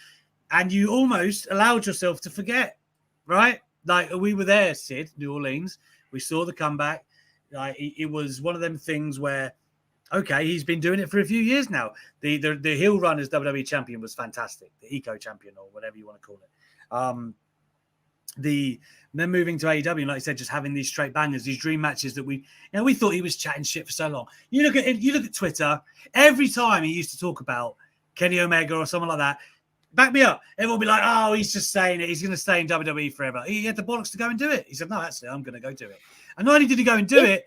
And you almost allowed yourself to forget, right? Like, we were there, Sid, New Orleans. We saw the comeback. Like, it was one of them things where, okay, he's been doing it for a few years now. The heel run as WWE champion was fantastic. The eco champion, or whatever you want to call it. Then moving to AEW, and like I said, just having these straight bangers, these dream matches that we thought he was chatting shit for so long. You look at Twitter, every time he used to talk about Kenny Omega or someone like that, back me up. Everyone will be like, oh, he's just saying it. He's going to stay in WWE forever. He had the bollocks to go and do it. He said, no, actually, I'm going to go do it. And not only did he go and do it,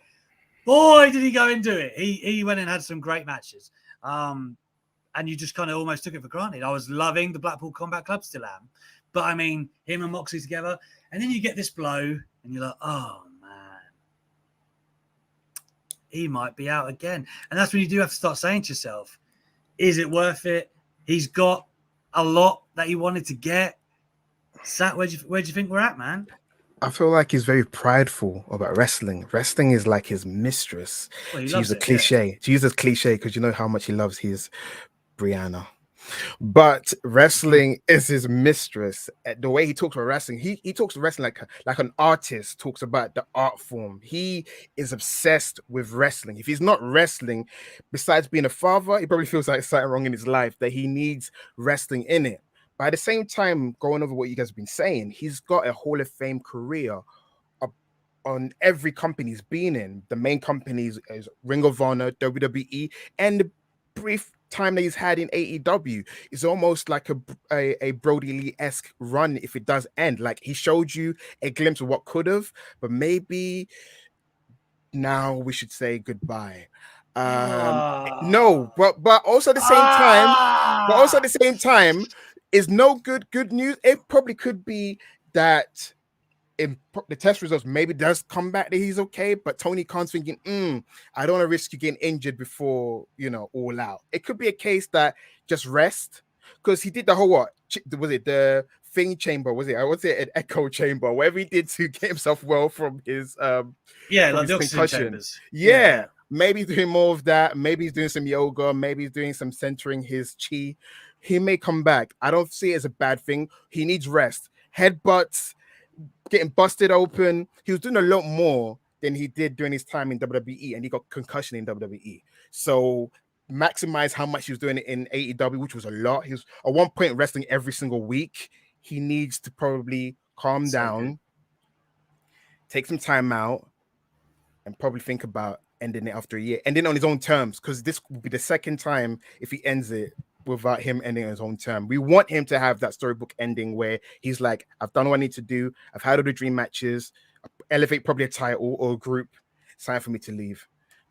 Boy, did he go and do it. He went and had some great matches. And you just kind of almost took it for granted. I was loving the Blackpool Combat Club, still am. But I mean, him and Moxley together. And then you get this blow and you're like, oh, man. He might be out again. And that's when you do have to start saying to yourself, is it worth it? He's got a lot that he wanted to get. Sat, where do you think we're at, man? I feel like he's very prideful about wrestling. Wrestling is like his mistress. Well, he To loves use a it, cliche. yeah. To use a cliche because you know how much he loves his Brianna. But wrestling is his mistress. The way he talks about wrestling, he talks about wrestling like an artist talks about the art form. He is obsessed with wrestling. If he's not wrestling, besides being a father, he probably feels like something wrong in his life, that he needs wrestling in it. But at the same time, going over what you guys have been saying, he's got a Hall of Fame career on every company he's been in. The main companies is Ring of Honor, WWE, and the brief time that he's had in AEW is almost like a Brody Lee-esque run if it does end. Like, he showed you a glimpse of what could have, but maybe now we should say goodbye. No, but also at the same time, is no good news. It probably could be that in the test results maybe does come back that he's okay, but Tony Khan's thinking, I don't want to risk you getting injured before, all out. It could be a case that just rest, because he did the whole was it the thing chamber? Was it an echo chamber? Whatever he did to get himself well from his like his the oxygen concussion. chambers. Yeah. Maybe he's doing more of that. Maybe he's doing some yoga. Maybe he's doing some centering his chi. He may come back. I don't see it as a bad thing. He needs rest. Headbutts, getting busted open. He was doing a lot more than he did during his time in WWE, and he got concussion in WWE. So maximize how much he was doing it in AEW, which was a lot. He was at one point wrestling every single week. He needs to probably calm down, take some time out, and probably think about ending it after a year, ending on his own terms, because this will be the second time if he ends it without him ending on his own term. We want him to have that storybook ending where he's like, I've done what I need to do. I've had all the dream matches, elevate probably a title or a group. It's time for me to leave.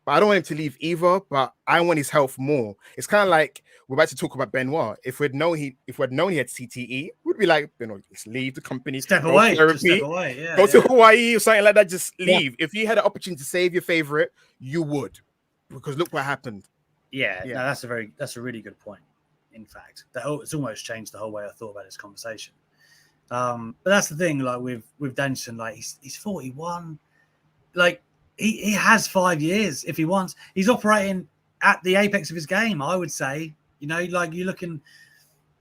But I don't want him to leave either, but I want his health more. It's kind of like we're about to talk about Benoit. If we'd known he had CTE, we'd be like, Benoit, just leave the company. Step away. Yeah, go to Hawaii or something like that. Just leave. If you had an opportunity to save your favorite, you would. Because look what happened. Yeah. No, that's a really good point. In fact, it's almost changed the whole way I thought about this conversation. But that's the thing, like with Danielson, like he's 41. Like he has 5 years if he wants. He's operating at the apex of his game, I would say. Like you look in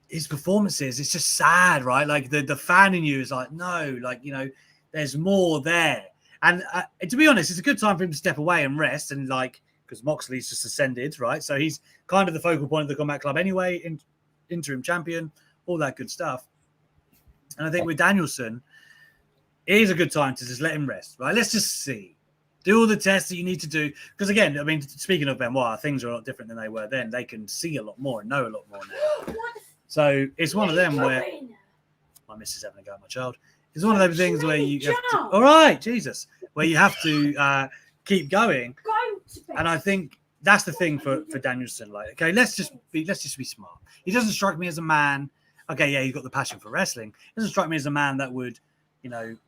his performances, it's just sad, right? Like the fan in you is like, no, like, there's more there. And to be honest, it's a good time for him to step away and rest, and like, because Moxley's just ascended, right? So he's kind of the focal point of the Combat Club anyway, interim champion, all that good stuff. And I think with Danielson, it is a good time to just let him rest, right? Let's just see. Do all the tests that you need to do. Because again, I mean, speaking of Benoit, things are a lot different than they were then. They can see a lot more and know a lot more now. So it's one of them where my missus having a go at my child. It's one of those things where you have to, all right, Jesus, where you have to keep going. And I think that's the thing for Danielson. Like, okay, let's just be smart. He doesn't strike me as a man. Okay, yeah, he's got the passion for wrestling. He doesn't strike me as a man that would,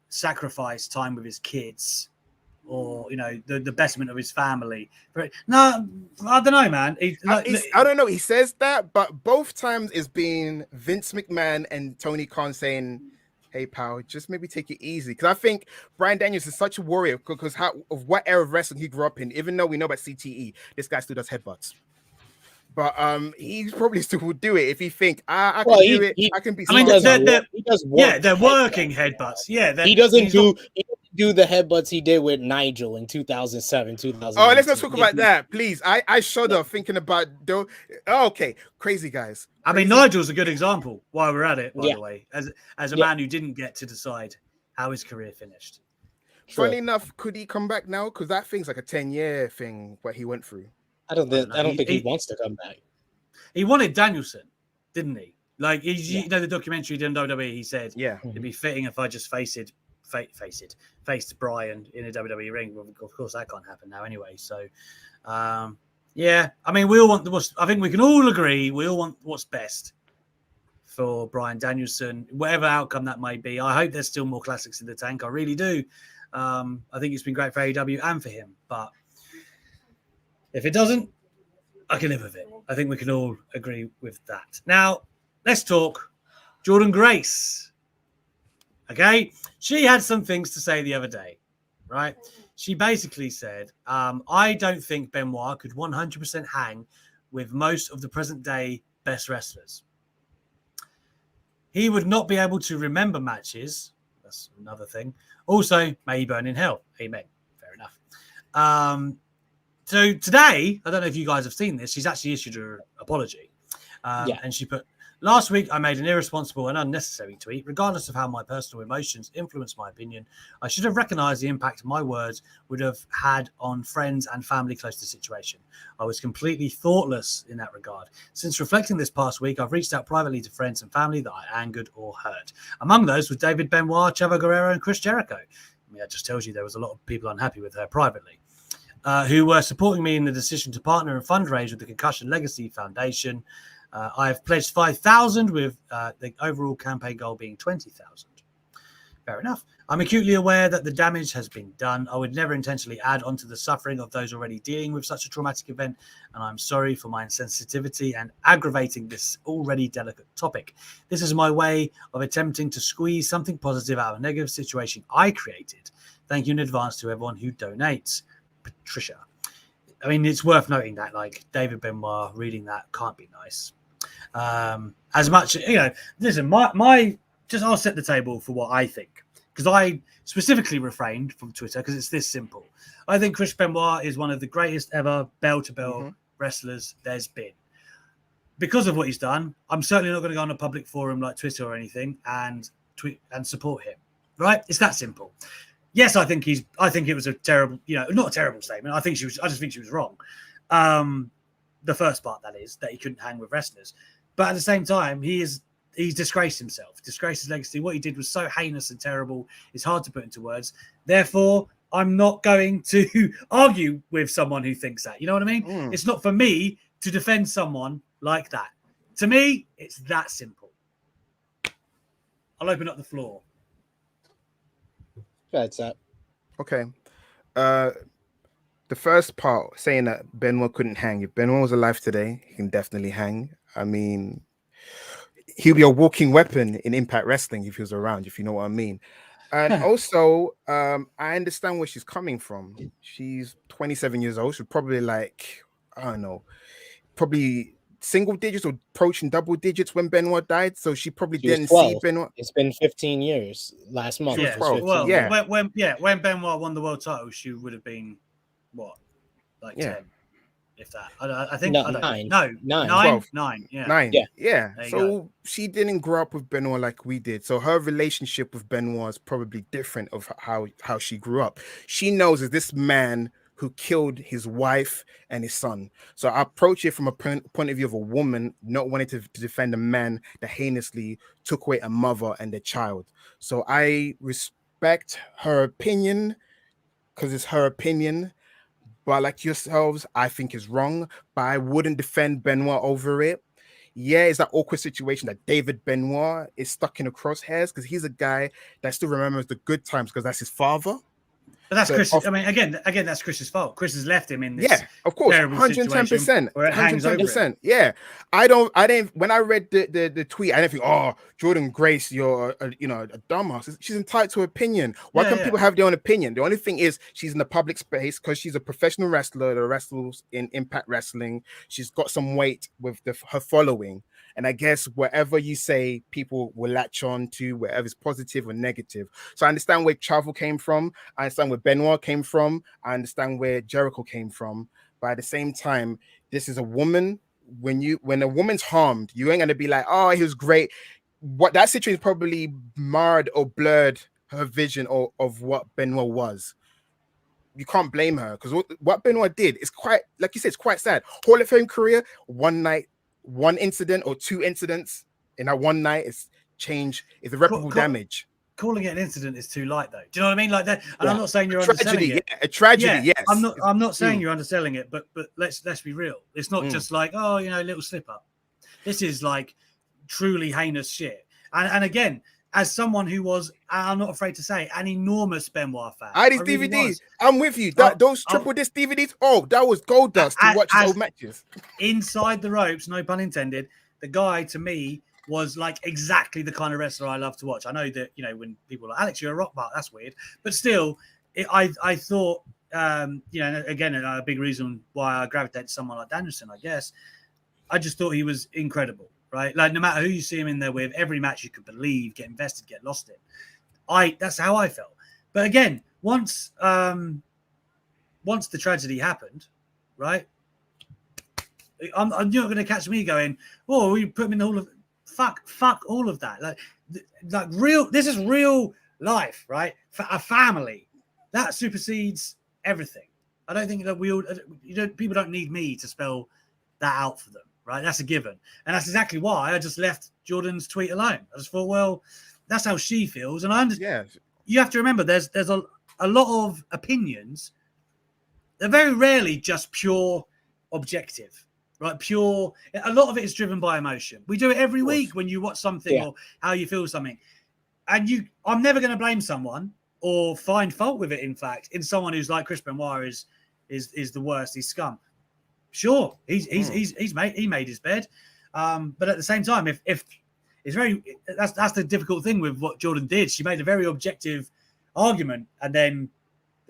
sacrifice time with his kids or the betterment of his family. No, I don't know, man. I don't know. He says that, but both times it's been Vince McMahon and Tony Khan saying, hey, pal, just maybe take it easy. Because I think Bryan Danielson is such a warrior because of what era of wrestling he grew up in. Even though we know about CTE, this guy still does headbutts. But he probably still would do it if he think I can do it. I can be. I mean, he does work. Yeah, they're working headbutts. Yeah, he doesn't do the headbutts he did with Nigel in 2007, 2008. Oh, let's not talk about that, please. I shudder thinking about though. Okay, crazy guys. I mean, Nigel's a good example while we're at it, by the way, as a man who didn't get to decide how his career finished. Funny enough, could he come back now? Because that thing's like a 10-year thing what he went through. I don't think he wants to come back. He wanted Danielson, didn't he? Like, the documentary he did on WWE, he said, it'd be fitting if I just faced faced Bryan in a WWE ring. Well, of course, that can't happen now anyway. So, yeah, I mean, we all want I think we can all agree we all want what's best for Bryan Danielson, whatever outcome that may be. I hope there's still more classics in the tank. I really do. I think it's been great for AEW and for him. But if it doesn't, I can live with it. I think we can all agree with that. Now, let's talk Jordynne Grace. Okay? She had some things to say the other day, right? She basically said, I don't think Benoit could 100% hang with most of the present day best wrestlers. He would not be able to remember matches. That's another thing. Also, may he burn in hell. Amen. Fair enough. So today, I don't know if you guys have seen this, she's actually issued her apology. And she put, last week, I made an irresponsible and unnecessary tweet. Regardless of how my personal emotions influence my opinion, I should have recognized the impact my words would have had on friends and family close to the situation. I was completely thoughtless in that regard. Since reflecting this past week, I've reached out privately to friends and family that I angered or hurt. Among those was David Benoit, Chavo Guerrero, and Chris Jericho. I mean, that just tells you there was a lot of people unhappy with her privately. Who were supporting me in the decision to partner and fundraise with the Concussion Legacy Foundation. I've pledged 5,000 with the overall campaign goal being 20,000. Fair enough. I'm acutely aware that the damage has been done. I would never intentionally add on to the suffering of those already dealing with such a traumatic event, and I'm sorry for my insensitivity and aggravating this already delicate topic. This is my way of attempting to squeeze something positive out of a negative situation I created. Thank you in advance to everyone who donates. Patricia. I mean, it's worth noting that, like, David Benoit reading that can't be nice. As much, listen, I'll set the table for what I think, because I specifically refrained from Twitter because it's this simple. I think Chris Benoit is one of the greatest ever bell-to-bell wrestlers there's been. Because of what he's done, I'm certainly not going to go on a public forum like Twitter or anything and tweet and support him. Right? It's that simple. Yes, I think it was a terrible, not a terrible statement. I just think she was wrong. The first part, that is, that he couldn't hang with wrestlers. But at the same time, he's disgraced himself, disgraced his legacy. What he did was so heinous and terrible. It's hard to put into words. Therefore, I'm not going to argue with someone who thinks that. You know what I mean? It's not for me to defend someone like that. To me, it's that simple. I'll open up the floor. That's that. Okay. The first part saying that Benoit couldn't hang. If Benoit was alive today, he can definitely hang. I mean, he'll be a walking weapon in Impact Wrestling if he was around, if you know what I mean. And also, I understand where she's coming from. She's 27 years old. She's probably probably single digits or approaching double digits when Benoit died. So she probably didn't see Benoit. It's been 15 years. Last month. Yeah, 12. Well, yeah. When Benoit won the world title, she would have been what, like 10, if that. I think 9. No, 9. 12. 9. Yeah. 9. Yeah. So go. she didn't grow up with Benoit like we did. So her relationship with Benoit is probably different of how she grew up. She knows that this man who killed his wife and his son. So I approach it from a point of view of a woman not wanting to defend a man that heinously took away a mother and a child. So I respect her opinion because it's her opinion. But like yourselves, I think is wrong. But I wouldn't defend Benoit over it. Yeah, it's that awkward situation that David Benoit is stuck in the crosshairs because he's a guy that still remembers the good times because that's his father. But that's Chris. I mean, again, that's Chris's fault. Chris has left him in this. Yeah, of course, 110%, 110%. Yeah, I didn't. When I read the tweet, I didn't think, oh, Jordynne Grace, you're a dumbass. She's entitled to opinion. Why can't people have their own opinion? The only thing is she's in the public space because she's a professional wrestler that wrestles in Impact Wrestling. She's got some weight with her following. And I guess whatever you say, people will latch on to, whether it's positive or negative. So I understand where Chavo came from. I understand where Benoit came from. I understand where Jericho came from. But at the same time, this is a woman. When a woman's harmed, you ain't going to be like, oh, he was great. What that situation probably marred or blurred her vision of what Benoit was. You can't blame her because what Benoit did is quite, like you said, it's quite sad. Hall of Fame career, one night, one incident or two incidents in that one night is irreparable damage. calling it an incident is too light, though. Do you know what I mean? Like that. And Yeah. I'm not saying you're Tragedy, underselling it. yeah, a tragedy, yes. I'm not saying you're underselling it, but let's be real. It's not just like, oh, you know, little slip up. This is like truly heinous shit. And again, as someone who was, I'm not afraid to say, an enormous Benoit fan. I had his really DVDs. was. I'm with you. Those triple disc DVDs. Oh, that was gold dust to watch his old matches. Inside the ropes, no pun intended. The guy to me was like exactly the kind of wrestler I love to watch. I know that, you know, when people are like, Alex, you're a rock bar, that's weird. But still, I thought, you know, again, a big reason why I gravitated to someone like Danielson, I guess, I just thought he was incredible, right? Like, no matter who you see him in there with, every match you could believe, get invested, get lost in. That's how I felt. But again, once the tragedy happened, right? I'm not going to catch me going, oh, we put him in the Hall of fuck all of that. Like real, this is real life, right? For a family that supersedes everything. I don't think that people don't need me to spell that out for them, right? That's a given. And that's exactly why I just left Jordynne's tweet alone. I just thought, well, that's how she feels. And I understand. Yeah. You have to remember there's a lot of opinions. They're very rarely just pure objective. Right, pure. A lot of it is driven by emotion. We do it every week when you watch something or how you feel something, and I'm never going to blame someone or find fault with it. In fact, in someone who's like Chris Benoit is the worst. He's scum. Sure, he made his bed, but at the same time, if it's that's the difficult thing with what Jordynne did. She made a very objective argument, and then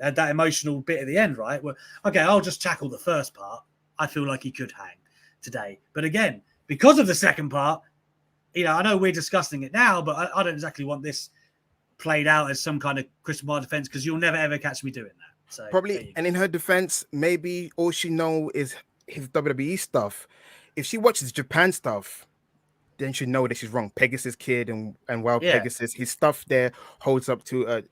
had that emotional bit at the end. Right, well, okay, I'll just tackle the first part. I feel like he could hang today. But again, because of the second part, you know, I know we're discussing it now, but I don't exactly want this played out as some kind of Chris Benoit defense, because you'll never, ever catch me doing that. So probably, and in her defense, maybe all she know is his WWE stuff. If she watches Japan stuff, then she'll know that she's wrong. Pegasus Kid and Wild Pegasus, his stuff there holds up to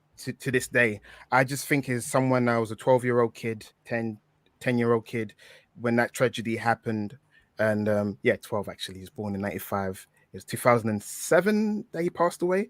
this day. I just think as someone that was a 12-year-old kid, 10-year-old kid, when that tragedy happened, and 12 actually, he was born in 95. It was 2007 that he passed away.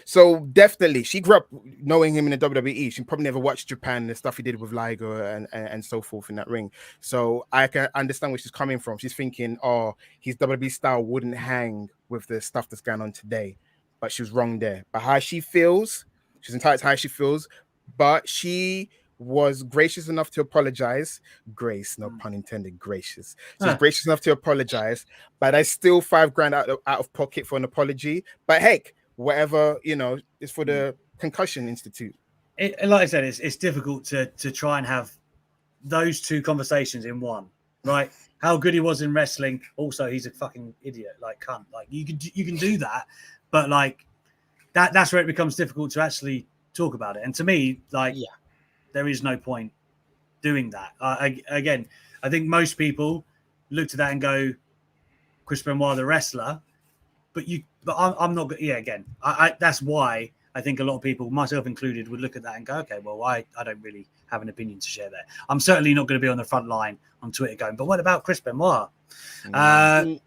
So definitely she grew up knowing him in the WWE. She probably never watched Japan, the stuff he did with Liger and so forth in that ring. So I can understand where she's coming from. She's thinking, oh, his WWE style wouldn't hang with the stuff that's going on today. But she was wrong there. But how she feels, she's entitled to how she feels, but she was gracious enough to apologize. Grace, no pun intended, gracious. She was gracious enough to apologize, but I still $5,000 out of pocket for an apology. But heck, whatever, you know, it's for the Concussion Institute. Like I said, it's difficult to try and have those two conversations in one, right? How good he was in wrestling. Also, he's a fucking idiot, like cunt. Like you can do that, but like that's where it becomes difficult to actually talk about it. And to me, like, there is no point doing that. Again, I think most people look to that and go, Chris Benoit, the wrestler, but I'm not. Yeah, again, that's why I think a lot of people, myself included, would look at that and go, okay, well, I don't really have an opinion to share there. I'm certainly not going to be on the front line on Twitter going, but what about Chris Benoit? No,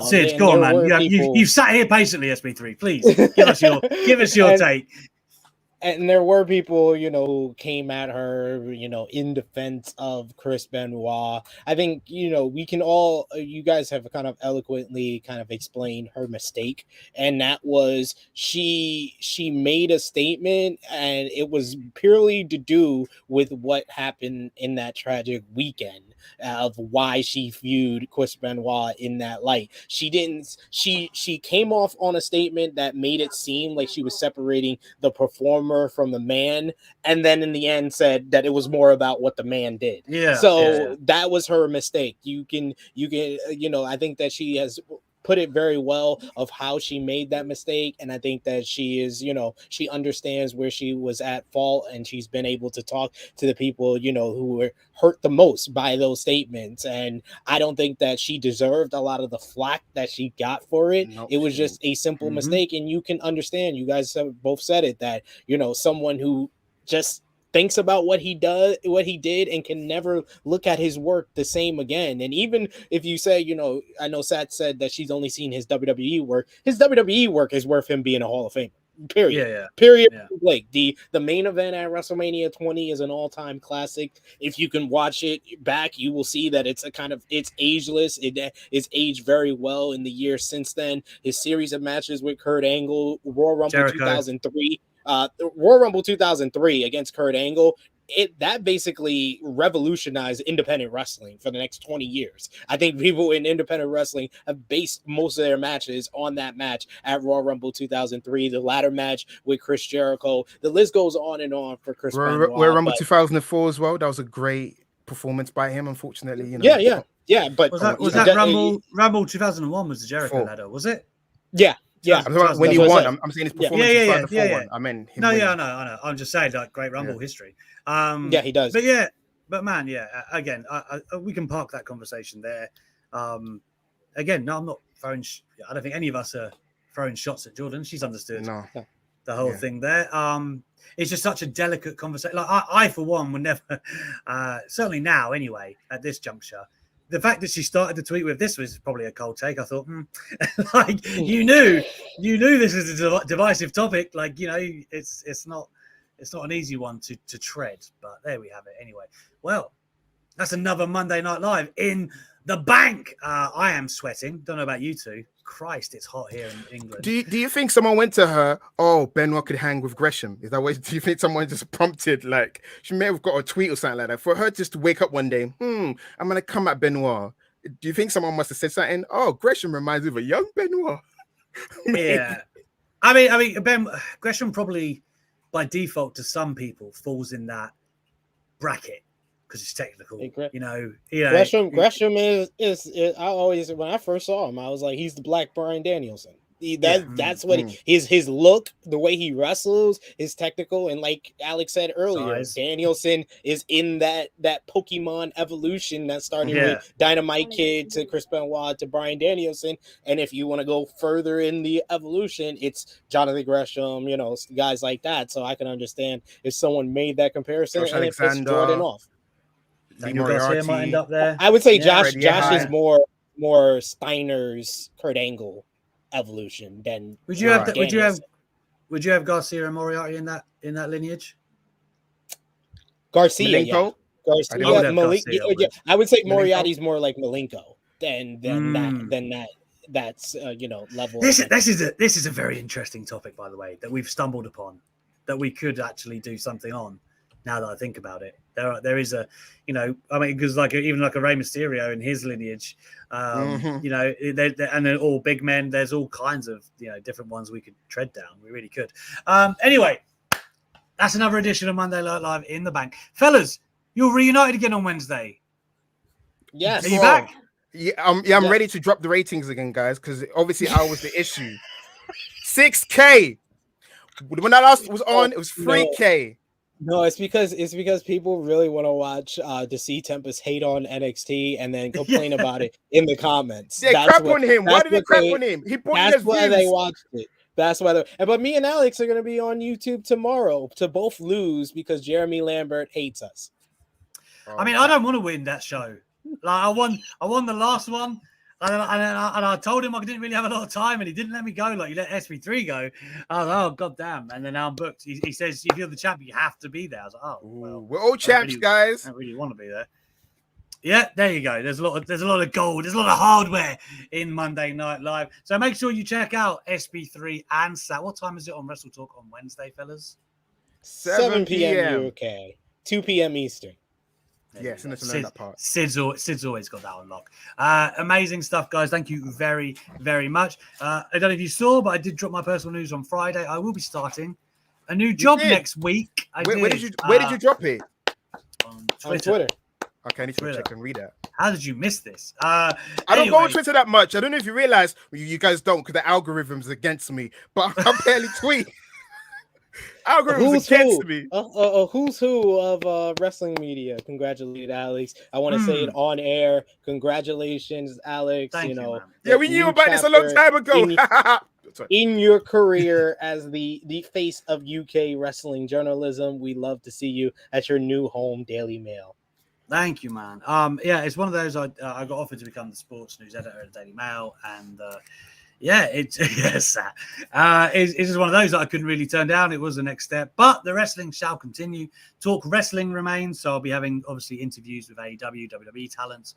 Sid, go on, man. You've sat here patiently, SB3. Please give us your take. And there were people, you know, who came at her, you know, in defense of Chris Benoit. I think, you know, we can all, you guys have kind of eloquently kind of explained her mistake. And that was she made a statement, and it was purely to do with what happened in that tragic weekend of why she viewed Chris Benoit in that light. She came off on a statement that made it seem like she was separating the performer from the man, and then in the end said that it was more about what the man did. That was her mistake. You can you know, I think that she has put it very well of how she made that mistake, and I think that she is, you know, she understands where she was at fault, and she's been able to talk to the people, you know, who were hurt the most by those statements. And I don't think that she deserved a lot of the flack that she got for it. It was just a simple mistake, and you can understand, you guys have both said it, that, you know, someone who just thinks about what he did, and can never look at his work the same again. And even if you say, you know, I know Sat said that she's only seen his WWE work is worth him being a Hall of Famer. Period. Yeah. Period. Yeah. Like the main event at WrestleMania 20 is an all-time classic. If you can watch it back, you will see that it's it's ageless. It's aged very well in the years since then. His series of matches with Kurt Angle, Royal Rumble Jericho. 2003, Royal Rumble 2003 against Kurt Angle. That basically revolutionized independent wrestling for the next 20 years. I think people in independent wrestling have based most of their matches on that match at Royal Rumble 2003, the ladder match with Chris Jericho. The list goes on and on for Chris Benoit. Royal Rumble 2004 as well. That was a great performance by him. Unfortunately, yeah. But was that Rumble 2001 was the Jericho ladder? Was it? Yeah. I'm talking about when he won. I'm saying his performance in 2004 one. I meant him. I know. I'm just saying, like, great Rumble history. He does. But man, again, we can park that conversation there. Again, no, I'm not throwing. I don't think any of us are throwing shots at Jordynne. She's understood the whole thing there. It's just such a delicate conversation. Like I for one, would never. Certainly now, anyway, at this juncture. The fact that she started the tweet with this was probably a cold take. I thought, like you knew this is a divisive topic. Like, it's not an easy one to tread. But there we have it. Anyway, well, that's another Monday Night Live in the bank. I am sweating. Don't know about you two. Christ, it's hot here in England. Do you think someone went to her? Oh, Benoit could hang with Gresham. Is that what? Do you think someone just prompted? Like, she may have got a tweet or something like that for her just to wake up one day. I'm gonna come at Benoit. Do you think someone must have said something? Oh, Gresham reminds me of a young Benoit. Yeah, I mean, Gresham probably by default to some people falls in that bracket. Because it's technical, Gresham is. I always, when I first saw him, I was like, he's the Black Bryan Danielson. That's what his look, the way he wrestles, is technical, and like Alex said earlier, Danielson is in that Pokemon evolution that started with Dynamite Kid to Chris Benoit to Bryan Danielson, and if you want to go further in the evolution, it's Jonathan Gresham, guys like that. So I can understand if someone made that comparison and it puts Jordynne off. Daniel Garcia might end up there. I would say Josh is more Steiner's Kurt Angle evolution than. Would you have Garcia and Moriarty in that lineage? Garcia, Malenko? Garcia. I would say Moriarty's more like Malenko than that. That's level. This is a very interesting topic, by the way, that we've stumbled upon, that we could actually do something on. Now that I think about it, there is a, because even like a Rey Mysterio in his lineage, and they're all big men. There's all kinds of different ones we could tread down. We really could. Anyway, that's another edition of Monday Night Live in the bank, fellas. You're reunited again on Wednesday. Yes. Are you back? Yeah, I'm ready to drop the ratings again, guys, because obviously I was the issue. 6K. When I last was on, it was 3K. No, it's because people really want to watch to see Tempest hate on NXT and then complain about it in the comments. Yeah, crap on him. Why did they crap on him? He brought That's why they watched it. That's why. But me and Alex are going to be on YouTube tomorrow to both lose because Jeremy Lambert hates us. I mean, I don't want to win that show. Like I won the last one. And I told him I didn't really have a lot of time, and he didn't let me go. Like, you let SP3 go. I was like, oh, goddamn. And then now I'm booked. He says, if you're the champ, you have to be there. I was like, oh, well. We're all champs, guys. I don't really want to be there. Yeah, there you go. There's a lot of gold. There's a lot of hardware in Monday Night Live. So make sure you check out SP3 and Sat. What time is it on Wrestle Talk on Wednesday, fellas? 7 p.m. UK, 2 p.m. Eastern. Yes, and to learn that part. Sid's always got that on lock. Amazing stuff, guys. Thank you very, very much. I don't know if you saw, but I did drop my personal news on Friday. I will be starting a new job next week. Where did you drop it? On Twitter. Okay, I need to check and read that. How did you miss this? I don't go on Twitter that much. I don't know if you realize, you guys don't, because the algorithm's against me, but I barely tweet. Algorithms against me. Who's who of wrestling media? Congratulated, Alex. I want to say it on air. Congratulations, Alex. Thank you, yeah, we knew about this a long time ago. In your career as the face of UK wrestling journalism, we love to see you at your new home, Daily Mail. Thank you, man. Yeah, it's one of those. I got offered to become the sports news editor at the Daily Mail, and Yeah, it's yes, it's just one of those that I couldn't really turn down. It was the next step, but the wrestling shall continue. Talk Wrestling remains, so I'll be having obviously interviews with AEW, WWE talents,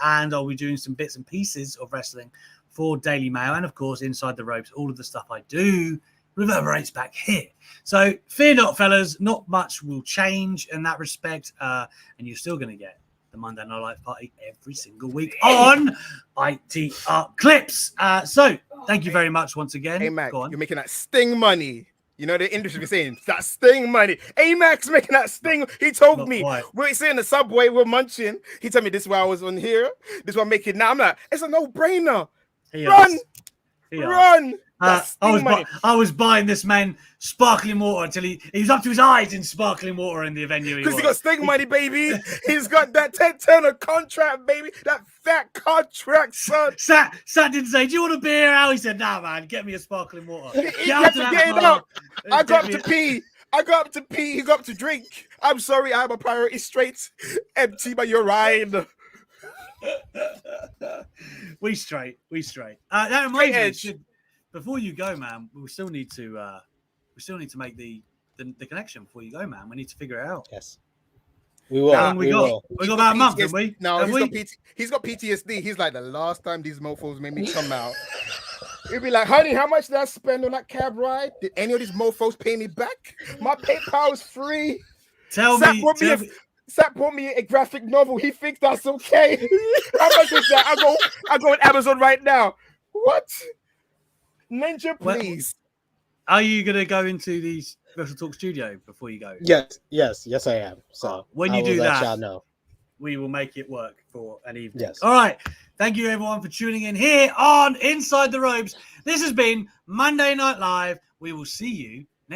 and I'll be doing some bits and pieces of wrestling for Daily Mail, and of course, Inside the Ropes. All of the stuff I do reverberates back here. So fear not, fellas, not much will change in that respect, and you're still going to get the Monday Night Live Party every single week on ITR Clips. So thank you very much once again. Hey, Mac, Go on. you're making that Sting money. You know, the industry is saying that Sting money. A-Mac's making that Sting. He told Not me, quite. we're sitting in the subway, we're munching. He told me this is why I was on here. This is what I'm making now. I'm like, it's a no-brainer. He Run! asked. He asked. Run! That's I Sting money. was buying this man sparkling water until he was up to his eyes in sparkling water in the venue. Because he got Sting money, baby. He's got that 10-tenner contract, baby. That fat contract, son. Sat didn't say, do you want a beer? Al? He said, nah, man, get me a sparkling water. He Get kept to that getting bar. up. I got up Get to me pee. I got up to pee. He got up to drink. I'm sorry, I have a priority straight. Empty by your ride. We straight. That reminds me, Edge. before you go, man, we still need to make the connection before you go, man. We need to figure it out. Yes. We will. How long we got? will. We got about a month, haven't we? No, Have he's got PTSD. He's like, the last time these mofos made me come out. He'd be like, honey, how much did I spend on that cab ride? Did any of these mofos pay me back? My PayPal is free. Tell Sap me. brought me a graphic novel. He thinks that's okay. How much is that? I go on Amazon right now. What? Ninja, please. Are you gonna go into the Wrestle Talk studio before you go? Yes, I am. So when I you will do let that, y'all know. we will make it work for an evening. Yes. All right. Thank you, everyone, for tuning in here on Inside the Ropes. This has been Monday Night Live. We will see you